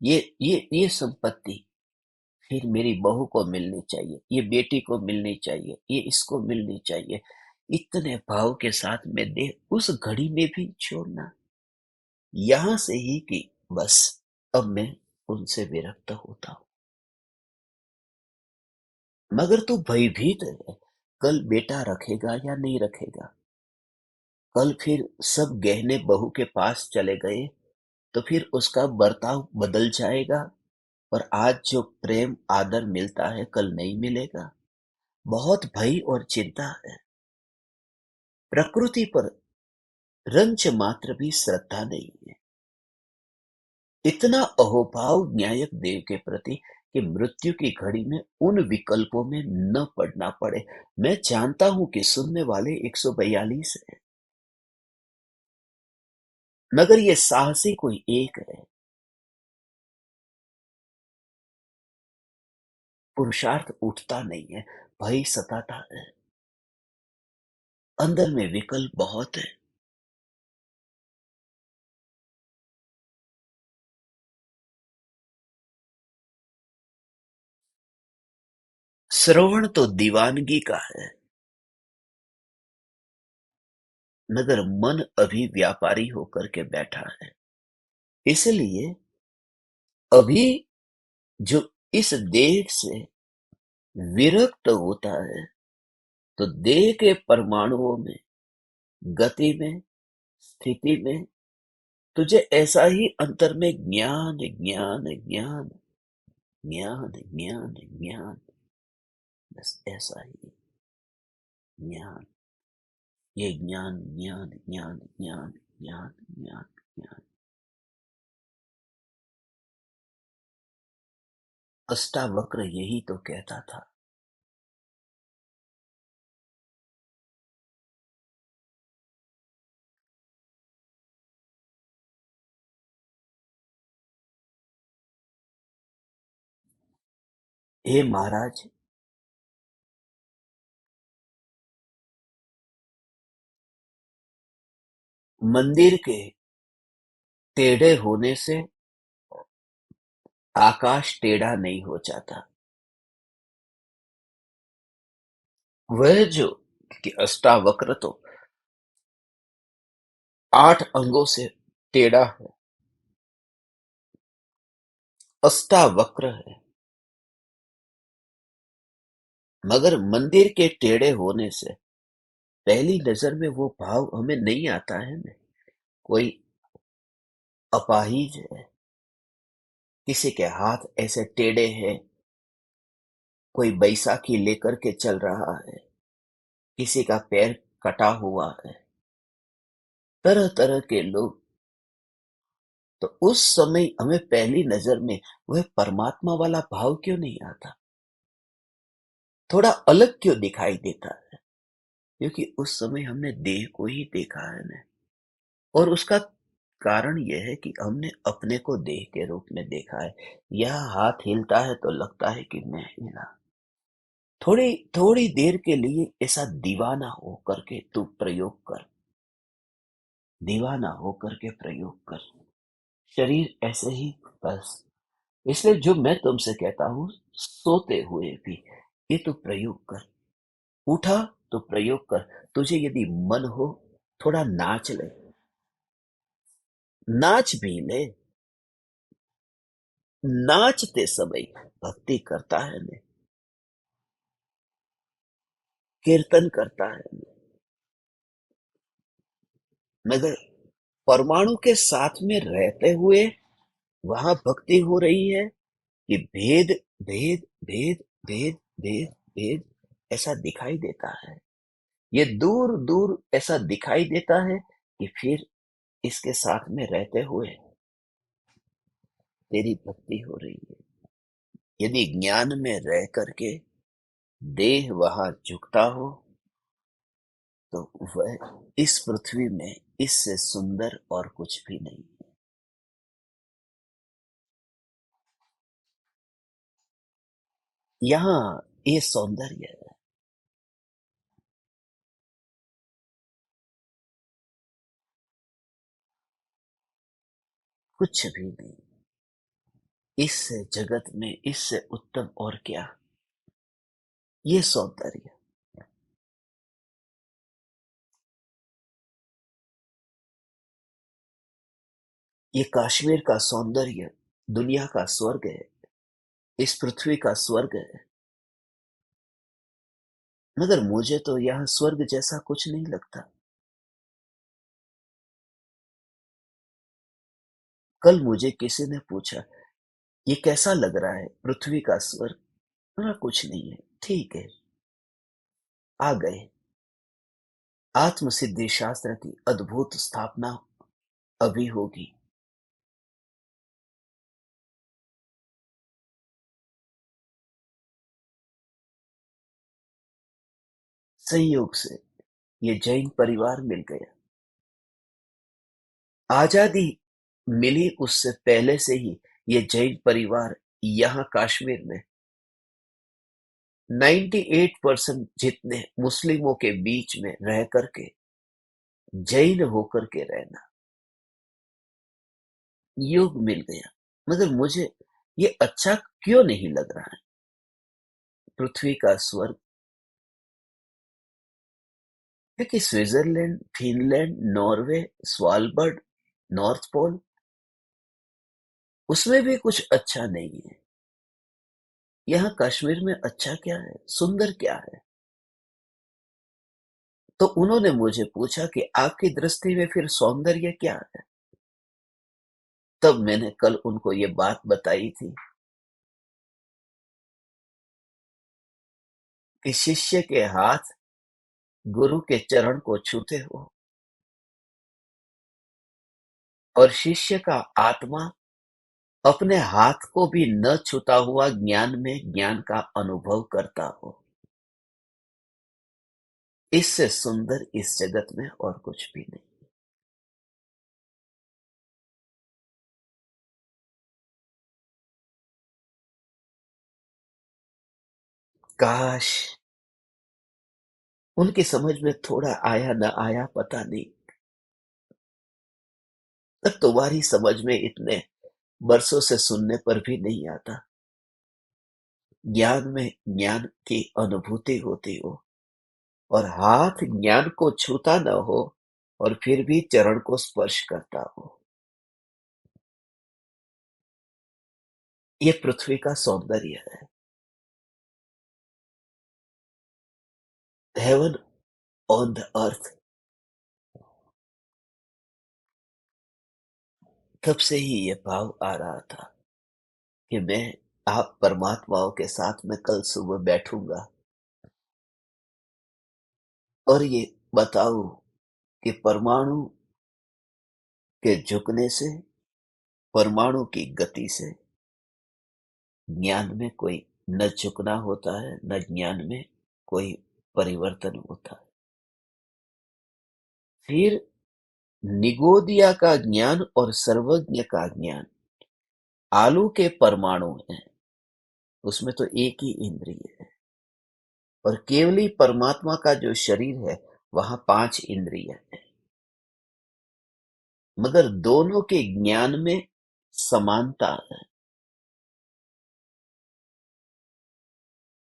ये संपत्ति फिर मेरी बहू को मिलनी चाहिए, ये बेटी को मिलनी चाहिए, ये इसको मिलनी चाहिए। इतने भाव के साथ में दे उस घड़ी में भी छोड़ना, यहां से ही कि बस अब मैं उनसे विरक्त होता हूं। मगर तू भयभीत है, कल बेटा रखेगा या नहीं रखेगा। कल फिर सब गहने बहू के पास चले गए तो फिर उसका बर्ताव बदल जाएगा, और आज जो प्रेम आदर मिलता है कल नहीं मिलेगा। बहुत भय और चिंता है। प्रकृति पर रंच मात्र भी श्रद्धा नहीं है। इतना अहोभाव न्यायक देव के प्रति कि मृत्यु की घड़ी में उन विकल्पों में न पड़ना पड़े। मैं जानता हूं कि सुनने वाले 142 है, मगर ये साहसी कोई एक है। पुरुषार्थ उठता नहीं है, भय सताता है। अंदर में विकल्प बहुत है। श्रवण तो दीवानगी का है, मगर मन अभी व्यापारी होकर के बैठा है। इसलिए अभी जो इस देह से विरक्त होता है, तो देह के परमाणुओं में, गति में, स्थिति में तुझे ऐसा ही अंतर में ज्ञान ज्ञान ज्ञान ज्ञान ज्ञान ज्ञान, बस ऐसा ही ज्ञान। ये ज्ञान ज्ञान ज्ञान ज्ञान ज्ञान ज्ञान ज्ञान। अष्टावक्र यही तो कहता था। हे महाराज, मंदिर के टेढ़े होने से आकाश टेढ़ा नहीं हो जाता। वह जो कि अष्टावक्र तो 8 अंगों से टेढ़ा है, अष्टावक्र है। मगर मंदिर के टेढ़े होने से पहली नजर में वो भाव हमें नहीं आता है ना। कोई अपाहिज है, किसी के हाथ ऐसे टेढ़े हैं, कोई बैसाखी लेकर के चल रहा है, किसी का पैर कटा हुआ है, तरह तरह के लोग। तो उस समय हमें पहली नजर में वह परमात्मा वाला भाव क्यों नहीं आता? थोड़ा अलग क्यों दिखाई देता है? क्योंकि उस समय हमने देह को ही देखा है ना। और उसका कारण यह है कि हमने अपने को देह के रूप में देखा है। यह हाथ हिलता है तो लगता है कि मैं हिला। थोड़ी थोड़ी देर के लिए ऐसा दीवाना हो करके तू प्रयोग कर, दीवाना हो करके प्रयोग कर। शरीर ऐसे ही, बस। इसलिए जो मैं तुमसे कहता हूं, सोते हुए भी ये तो प्रयोग कर। उठा तो प्रयोग कर। तुझे यदि मन हो, थोड़ा नाच ले, नाच भी ले। नाचते समय भक्ति करता है ने, कीर्तन करता है, मगर परमाणु के साथ में रहते हुए वहां भक्ति हो रही है कि भेद भेद भेद भेद भेद भेद ऐसा दिखाई देता है। ये दूर दूर ऐसा दिखाई देता है कि फिर इसके साथ में रहते हुए तेरी भक्ति हो रही है। यदि ज्ञान में रह करके देह वहां झुकता हो, तो वह इस पृथ्वी में इससे सुंदर और कुछ भी नहीं। यहाँ ये सौंदर्य है, कुछ भी नहीं। इस जगत में इससे उत्तम और क्या? ये सौंदर्य, ये कश्मीर का सौंदर्य दुनिया का स्वर्ग है, इस पृथ्वी का स्वर्ग है। मगर मुझे तो यहाँ स्वर्ग जैसा कुछ नहीं लगता। कल मुझे किसी ने पूछा, ये कैसा लग रहा है, पृथ्वी का स्वर्ग? हाँ, कुछ नहीं है, ठीक है। आ गए। आत्मसिद्धि शास्त्र की अद्भुत स्थापना अभी होगी। संयोग से ये जैन परिवार मिल गया। आजादी मिली उससे पहले से ही ये जैन परिवार यहाँ कश्मीर में 98% जितने मुस्लिमों के बीच में रह करके जैन होकर के रहना योग मिल गया। मगर मुझे ये अच्छा क्यों नहीं लग रहा है? पृथ्वी का स्वर्ग, क्योंकि Switzerland, Finland, Norway, Svalbard, North Pole, उसमें भी कुछ अच्छा नहीं है। यहाँ कश्मीर में अच्छा क्या है, सुंदर क्या है? तो उन्होंने मुझे पूछा कि आपकी दृष्टि में फिर सौंदर्य क्या है? तब मैंने कल उनको ये बात बताई थी कि शिष्य के हाथ गुरु के चरण को छूते हो और शिष्य का आत्मा अपने हाथ को भी न छूता हुआ ज्ञान में ज्ञान का अनुभव करता हो। इससे सुंदर इस जगत में और कुछ भी नहीं। काश उनकी समझ में थोड़ा आया न आया पता नहीं, तब तुम्हारी समझ में इतने बरसों से सुनने पर भी नहीं आता। ज्ञान में ज्ञान की अनुभूति होती हो और हाथ ज्ञान को छूता न हो और फिर भी चरण को स्पर्श करता हो। ये पृथ्वी का सौंदर्य है। Heaven on the earth. तब से ही ये भाव आ रहा था कि मैं आप परमात्माओं के साथ में कल सुबह बैठूंगा और ये बताऊं कि परमाणु के झुकने से, परमाणु की गति से ज्ञान में कोई न झुकना होता है, न ज्ञान में कोई परिवर्तन होता है। फिर निगोदिया का ज्ञान और सर्वज्ञ का ज्ञान आलू के परमाणु हैं, उसमें तो एक ही इंद्रिय है। और केवली परमात्मा का जो शरीर है वहां 5 इंद्रिय है। मगर दोनों के ज्ञान में समानता है।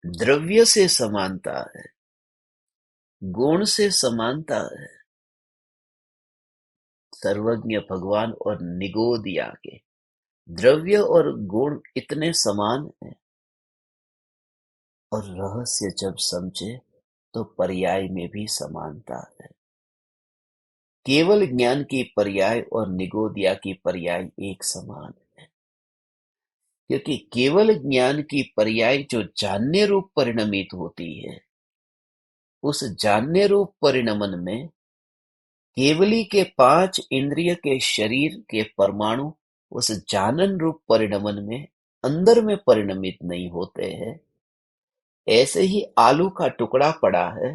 द्रव्य से समानता है, गुण से समानता है। सर्वज्ञ भगवान और निगोदिया के द्रव्य और गुण इतने समान हैं, और रहस्य जब समझे तो पर्याय में भी समानता है। केवल ज्ञान की पर्याय और निगोदिया की पर्याय एक समान है, क्योंकि केवल ज्ञान की पर्याय जो जानने रूप परिणमित होती है, उस जानने रूप परिणमन में केवली के 5 इंद्रिय के शरीर के परमाणु उस जानन रूप परिणमन में अंदर में परिणमित नहीं होते हैं। ऐसे ही आलू का टुकड़ा पड़ा है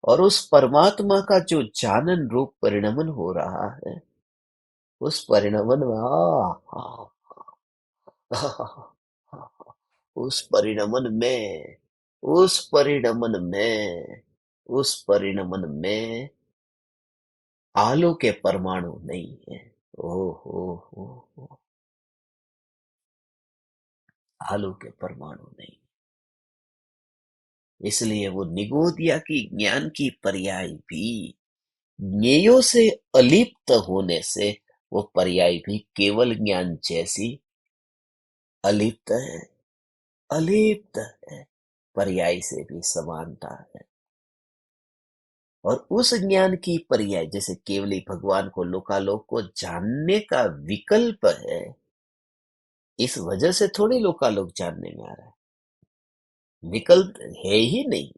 और उस परमात्मा का जो जानन रूप परिणमन हो रहा है, उस परिणमन में उस परिणमन में उस परिणमन में उस परिणमन में आलू के परमाणु नहीं है। ओ हो, आलू के परमाणु नहीं। इसलिए वो निगोदिया की ज्ञान की पर्याय भी ज्ञेयों से अलिप्त होने से वो पर्याय भी केवल ज्ञान जैसी अलिप्त है, अलिप्त है, पर्याय से भी समानता है। और उस ज्ञान की पर्याय जैसे केवली भगवान को, लोकालोक को जानने का विकल्प है, इस वजह से थोड़ी लोकालोक जानने में आ रहा है। विकल्प है ही नहीं।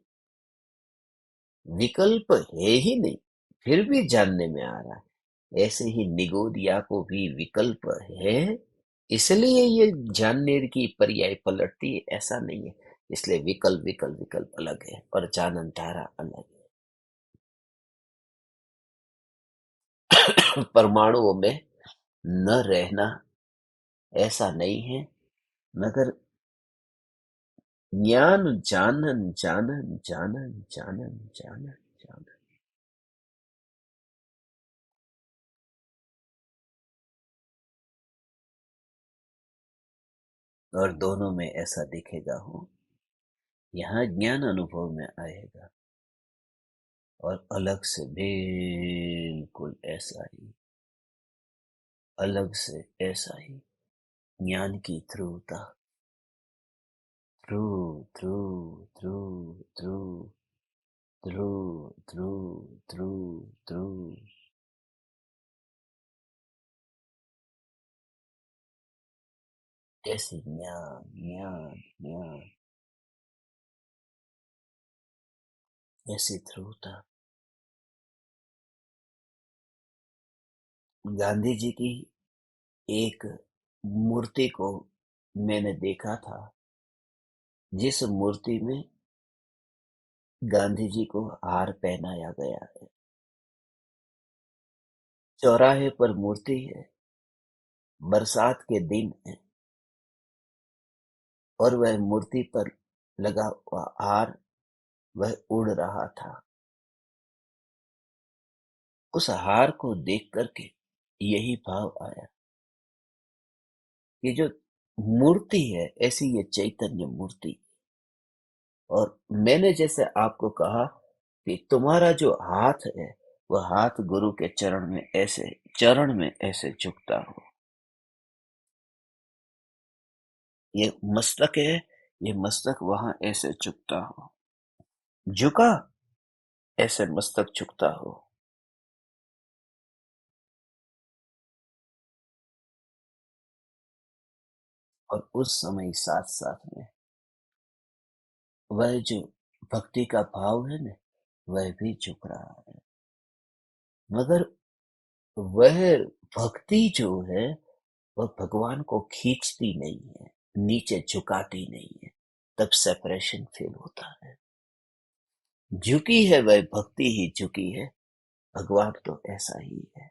विकल्प है ही नहीं, फिर भी जानने में आ रहा है। ऐसे ही निगोदिया को भी विकल्प है, इसलिए ये जानने की पर्याय पलटती है, ऐसा नहीं है। इसलिए विकल्प विकल्प विकल्प अलग है और जाननधारा अलग है। परमाणुओं में न रहना ऐसा नहीं है, मगर ज्ञान जानन जानन जानन जानन जानन जानन, और दोनों में ऐसा दिखेगा हो। यहाँ ज्ञान अनुभव में आएगा और अलग से बिल्कुल ऐसा ही, अलग से ऐसा ही ज्ञान की ध्रुवता, ध्रुव ध्रुव ध्रुव ध्रुव ध्रुव ध्रुव ध्रुव ध्रुव, ऐसे ज्ञान ज्ञान ज्ञान, ऐसी ध्रुवता। गांधी जी की एक मूर्ति को मैंने देखा था, जिस मूर्ति में गांधी जी को हार पहनाया गया है। चौराहे पर मूर्ति है, बरसात के दिन है, और वह मूर्ति पर लगा हुआ हार वह उड़ रहा था। उस हार को देख करके यही भाव आया कि जो मूर्ति है, ऐसी ये चैतन्य मूर्ति। और मैंने जैसे आपको कहा कि तुम्हारा जो हाथ है, वह हाथ गुरु के चरण में ऐसे झुकता हो। ये मस्तक है, ये मस्तक वहां ऐसे झुकता हो, झुका ऐसे मस्तक झुकता हो। और उस समय साथ साथ में वह जो भक्ति का भाव है ना, वह भी झुक रहा है। मगर वह भक्ति जो है, वह भगवान को खींचती नहीं है, नीचे झुकाती नहीं है। तब सेपरेशन फील होता है। झुकी है वह भक्ति ही झुकी है, भगवान तो ऐसा ही है।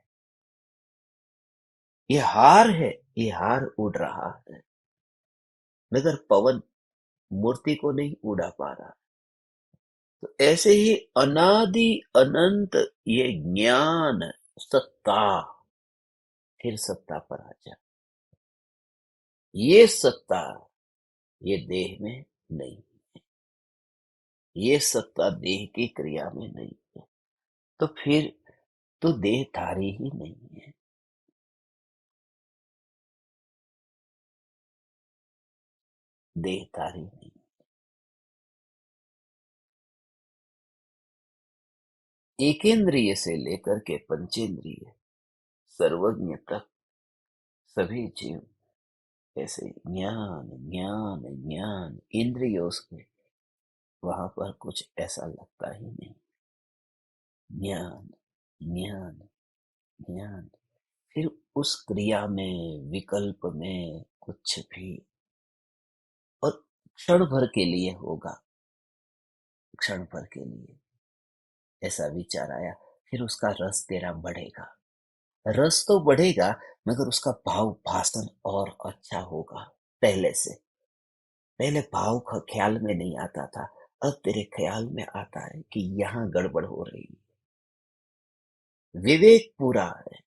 ये हार है, ये हार उड़ रहा है, मगर पवन मूर्ति को नहीं उड़ा पा रहा। तो ऐसे ही अनादि अनंत ये ज्ञान सत्ता, फिर सत्ता पर आ जा। ये सत्ता ये देह में नहीं, ये सत्ता देह की क्रिया में नहीं है। तो फिर तो देहधारी ही नहीं है। देहधारी नहीं। एकेंद्रिय से लेकर के पंचेंद्रिय सर्वज्ञ तक सभी जीव ऐसे ज्ञान ज्ञान ज्ञान, इंद्रियों के वहां पर कुछ ऐसा लगता ही नहीं। ज्ञान ज्ञान ज्ञान, फिर उस क्रिया में विकल्प में कुछ भी, और क्षण भर के लिए होगा, क्षण भर के लिए ऐसा विचार आया। फिर उसका रस तेरा बढ़ेगा, रस तो बढ़ेगा, मगर उसका भाव भाषण और अच्छा होगा पहले से। पहले भाव का ख्याल में नहीं आता था, अब तेरे ख्याल में आता है कि यहाँ गड़बड़ हो रही है। विवेक पूरा है,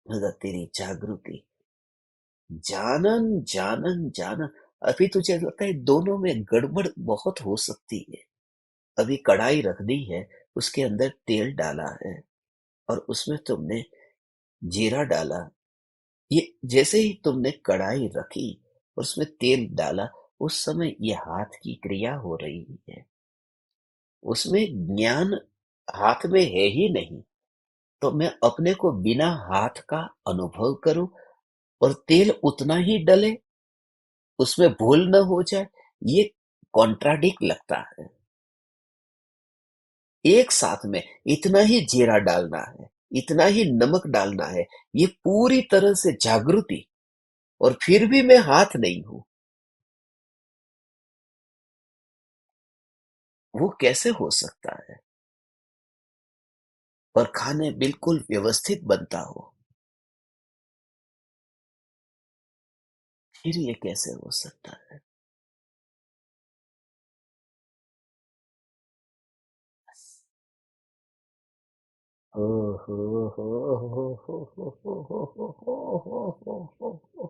मगर तेरी जागृति जानन जानन जानन। अभी तुझे लगता है दोनों में गड़बड़ बहुत हो सकती है। अभी कढ़ाई रख दी है, उसके अंदर तेल डाला है, और उसमें तुमने जीरा डाला। ये जैसे ही तुमने कढ़ाई रखी, उसमें तेल डाला, उस समय ये हाथ की क्रिया हो रही है। उसमें ज्ञान हाथ में है ही नहीं। तो मैं अपने को बिना हाथ का अनुभव करूं, और तेल उतना ही डले, उसमें भूल न हो जाए, ये कॉन्ट्राडिक्ट लगता है। एक साथ में इतना ही जीरा डालना है, इतना ही नमक डालना है, ये पूरी तरह से जागृति, और फिर भी मैं हाथ नहीं हूं, वो कैसे हो सकता है? और खाने बिल्कुल व्यवस्थित बनता हो, फिर ये कैसे हो सकता है? ओ हो हो हो हो हो हो हो हो हो हो हो हो।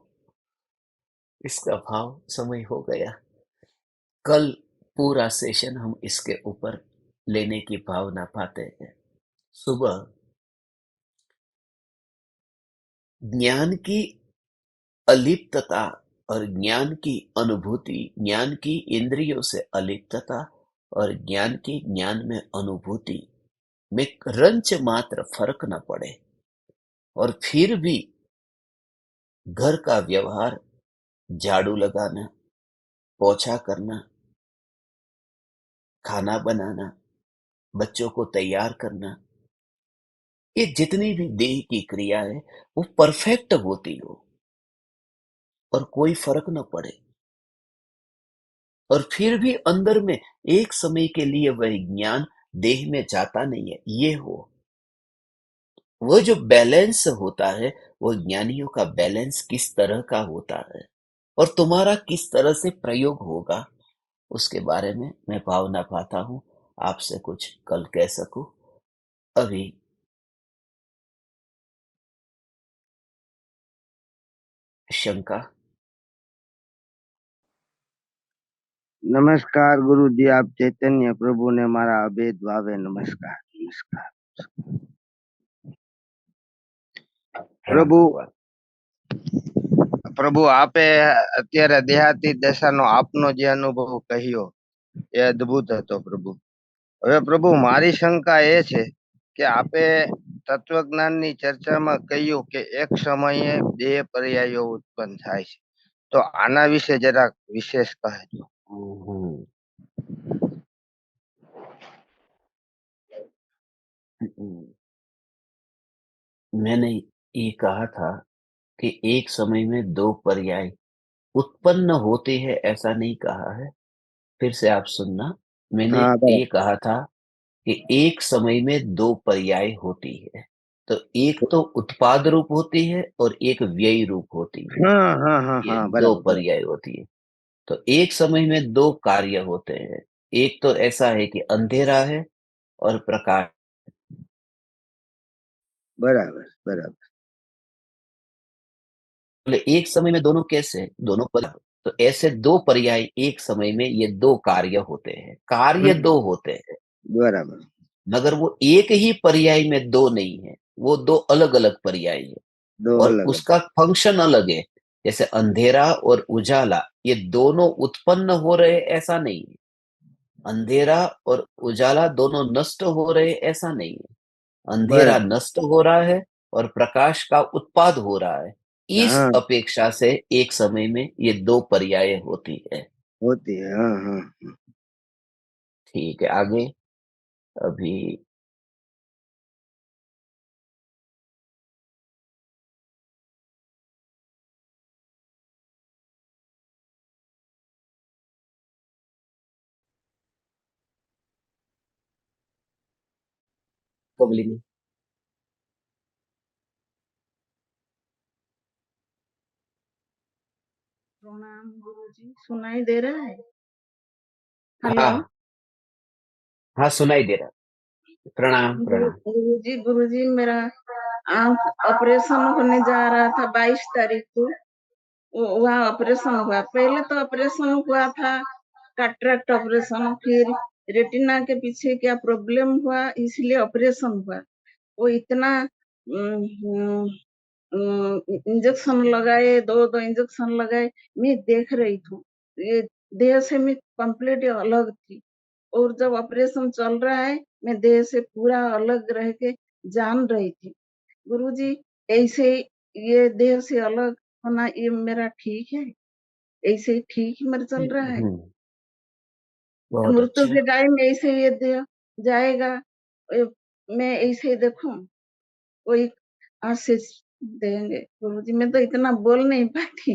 इसका भाव समय हो गया। कल पूरा सेशन हम इसके ऊपर लेने की भावना पाते हैं। सुबह ज्ञान की अलिप्तता और ज्ञान की अनुभूति, ज्ञान की इंद्रियों से अलिप्तता और ज्ञान की ज्ञान में अनुभूति में रंच मात्र फर्क न पड़े, और फिर भी घर का व्यवहार, झाड़ू लगाना, पोछा करना, खाना बनाना, बच्चों को तैयार करना, ये जितनी भी देह की क्रिया है वो परफेक्ट होती हो, और कोई फर्क न पड़े, और फिर भी अंदर में एक समय के लिए वह ज्ञान देह में जाता नहीं है, ये हो। वो जो बैलेंस होता है, वो ज्ञानियों का बैलेंस किस तरह का होता है, और तुम्हारा किस तरह से प्रयोग होगा, उसके बारे में मैं भावना पाता हूं, आपसे कुछ कल कह सकूं। अभी शंका। नमस्कार गुरु जी, आप चैतन्य प्रभु ने मारा अभेद भावे नमस्कार नमस्कार। प्रणाम પ્રભુ भगवान। પ્રભુ આપે અત્યારે દેહાતી દશાનો આપનો જે અનુભવ કહ્યો એ અદ્ભુત હતો પ્રભુ. હવે પ્રભુ મારી શંકા એ છે કે આપે તત્વજ્ઞાનની ચર્ચામાં કહ્યું કે એક સમયે બે પર્યાયો ઉત્પન્ન થાય છે, તો આના વિશે જરાક વિશેષ કહેજો. हम्म, मैंने ये कहा था कि एक समय में दो पर्याय उत्पन्न होते हैं, ऐसा नहीं कहा है। फिर से आप सुनना। मैंने હા ये બરાબર. कहा था कि एक समय में दो पर्याय होती है। तो एक तो उत्पाद रूप होती है और एक व्यय रूप होती है। હા હા હા ये હા दो બરાબર બરાબર. पर्याय होती है। तो एक समय में दो कार्य होते हैं। एक तो ऐसा है कि अंधेरा है और प्रकाश। બરાબર બરાબર. बोले एक समय में दोनों कैसे? दोनों पर्याय। तो ऐसे दो पर्याय एक समय में, ये दो कार्य होते हैं। कार्य दो होते हैं, બરાબર. मगर वो एक ही पर्याय में दो नहीं है, वो दो अलग-अलग पर्याय है, दो और अलग अलग. उसका फंक्शन अलग है। जैसे अंधेरा और उजाला, ये दोनों उत्पन्न हो रहे ऐसा नहीं है। अंधेरा और उजाला दोनों नष्ट हो रहे ऐसा नहीं है। अंधेरा बराबर. नष्ट हो रहा है और प्रकाश का उत्पाद हो रहा है। इस हाँ अपेक्षा से एक समय में ये दो पर्याय होती है। होती है. हाँ हाँ हाँ. ठीक है, आगे। अभी कबलिनी। प्रणाम गुरुजी, सुनाई दे रहा है? हेलो। हाँ, हाँ, सुनाई दे रहा है। प्रणाम, प्रणाम। गुरुजी गुरुजी, मेरा आंख ऑपरेशन होने जा रहा था 22 तारीख को। वहाँ ऑपरेशन हुआ। पहले तो ऑपरेशन हुआ था कैटरेक्ट ऑपरेशन, फिर रेटिना के पीछे क्या प्रॉब्लम हुआ इसलिए ऑपरेशन हुआ। वो इतना इंजेक्शन लगाए, दो दो इंजेक्शन लगाए। मैं देख रही थी ये देह से मैं कंप्लीट अलग थी, और जब ऑपरेशन चल रहा है मैं देह से पूरा अलग रह के जान रही थी। गुरुजी, ऐसे ये देह से अलग होना ये मेरा ठीक है? ऐसे ही ठीक मेरा चल रहा है? बहुत मृत्यु अच्छा। के टाइम ऐसे ये देह जाएगा। मैं ऐसे ही देखूं, कोई आशीष देंगे गुरुजी। मैं तो इतना बोल नहीं पाती,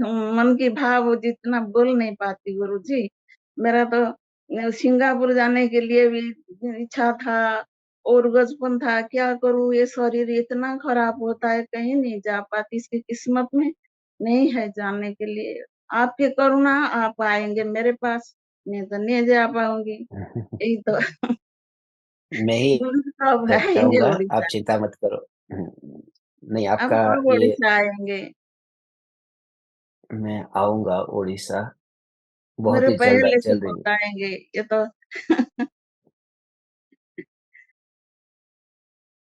मन की भाव जितना बोल नहीं पाती गुरुजी। मेरा तो सिंगापुर जाने के लिए भी इच्छा था और बचपन था। क्या करूं, ये शरीर इतना खराब होता है, कहीं नहीं जा पाती, इसकी किस्मत में नहीं है जाने के लिए। आपकी करुणा, आप आएंगे मेरे पास, मैं तो नहीं जा पाऊंगी। यही तो मैं ही गुरु कब आएंगे रहूँगा, आप उड़ीसा? चिंता मत करो। नहीं, आप आपका कब ये उड़ीसा आएंगे? मैं आऊँगा उड़ीसा, बहुत मेरे ही पहले से जल्द ही बताएंगे ये तो।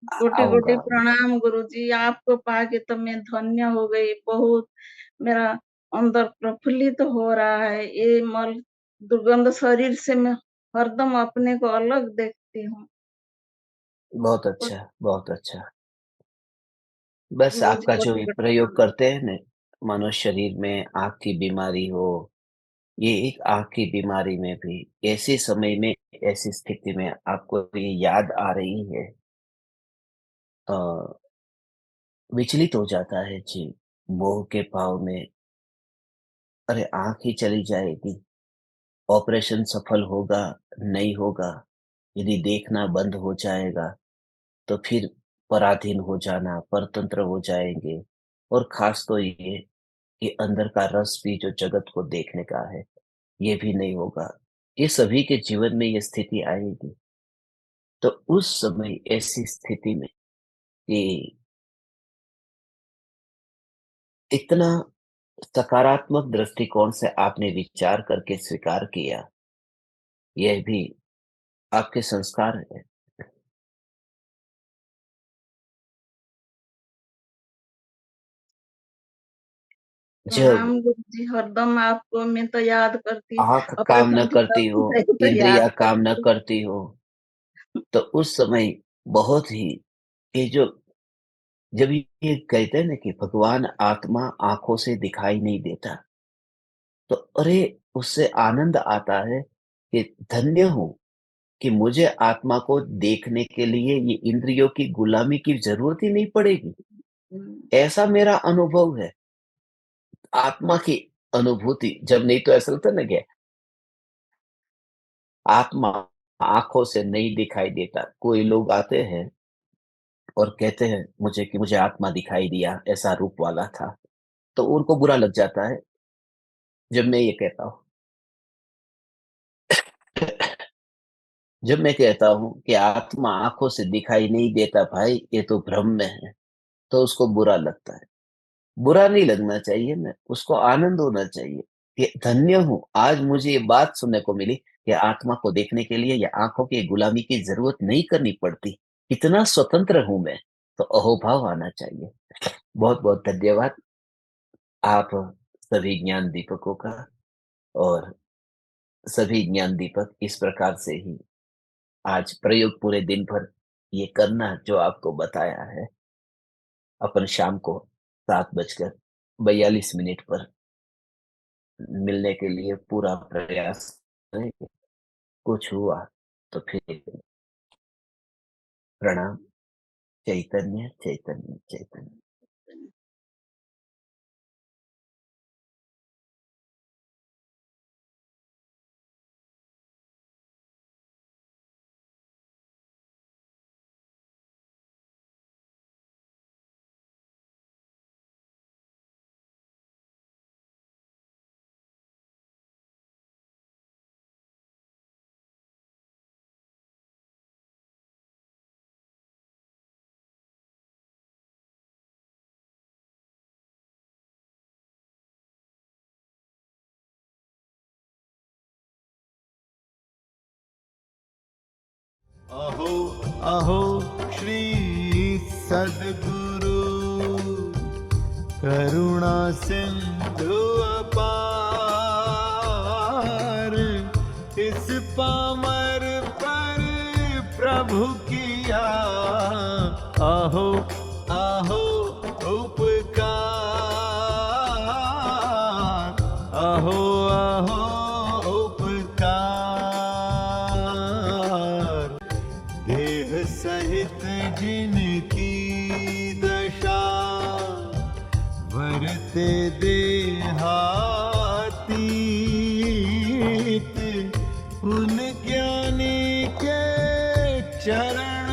कोटि कोटि आऊँगा। प्रणाम गुरुजी, आपको पाके तो मैं धन्य हो गई बहुत। मेरा अंदर प्रफुल्लित हो रहा है। ये मल दुर्गंध शरीर से मैं हरदम अपने को अलग देखती हूँ। बहुत अच्छा, बहुत अच्छा। बस गुरुजी आपका जो कोटि ये कोटि प्रयोग प्रणाम। करते हैं ना, मानो शरीर में आँख की बीमारी हो, ये एक आँख की बीमारी में भी ऐसे समय में, ऐसी स्थिति में आपको ये याद आ रही है, अ, विचलित हो जाता है जी, मोह के भाव में, अरे आँख ही चली जाएगी, ऑपरेशन सफल होगा, नहीं होगा, यदि देखना बंद हो जाएगा, तो फिर पराधीन हो जाना, परतंत्र हो जाएँगे और ख़ास तो ये अंदर का रस भी जो जगत को देखने का है, ये भी नहीं होगा। ये सभी के जीवन में ये स्थिति आएगी। तो उस समय ऐसी स्थिति में कि इतना सकारात्मक दृष्टिकोण से आपने विचार करके स्वीकार किया, यह भी आपके संस्कार है। जब प्रणाम गुरुजी, हरदम आपको मैं तो याद करती। आँख काम न ऑपरेशन थी करती हो, तब से तो याद इंद्रियाँ काम न करती। करती हो, तो उस समय बहुत ही ये जो जब ये कहते हैं ना कि भगवान आत्मा आँखों से दिखाई नहीं देता, तो अरे उससे आनंद आता है कि धन्य हूँ कि मुझे आत्मा को देखने के लिए ये इंद्रियों की गुलामी की ज़रूरत ही नहीं पड़ेगी। हुँ, ऐसा मेरा अनुभव है, आत्मा की अनुभूति जब नहीं तो ऐसा लगता है ना कि आत्मा आँखों से नहीं दिखाई देता। कोई लोग आते हैं और कहते हैं मुझे कि मुझे आत्मा दिखाई दिया, ऐसा रूप वाला था। तो उनको बुरा लग जाता है जब मैं ये कहता हूँ। जब मैं कहता हूँ कि आत्मा आँखों से दिखाई नहीं देता भाई, ये तो भ्रम में है, तो उसको बुरा लगता है। बुरा नहीं लगना चाहिए ना, उसको आनंद होना चाहिए कि धन्य हूँ, आज मुझे ये बात सुनने को मिली कि आत्मा को देखने के लिए या आँखों की गुलामी की ज़रूरत नहीं करनी पड़ती। कितना स्वतंत्र हूँ मैं, तो अहोभाव आना चाहिए। बहुत-बहुत धन्यवाद आप सभी ज्ञान दीपकों का, और सभी ज्ञान दीपक इस प्रकार से ही आज प्रयोग पूरे दिन भर ये करना जो आपको बताया है, अपन शाम को 7:42 पर मिलने के लिए पूरा प्रयास करेंगे। कुछ हुआ तो फिर प्रणाम। चैतन्य, चैतन्य, चैतन्य। अहो अहो श्री सद्गुरु करुणा सिंधु अपार, इस पामर पर प्रभु किया अहो अहो उपकार, अहो अहो उपकार। सहित जिनकी दशा वरते देहातीत, उन ज्ञानी के चरण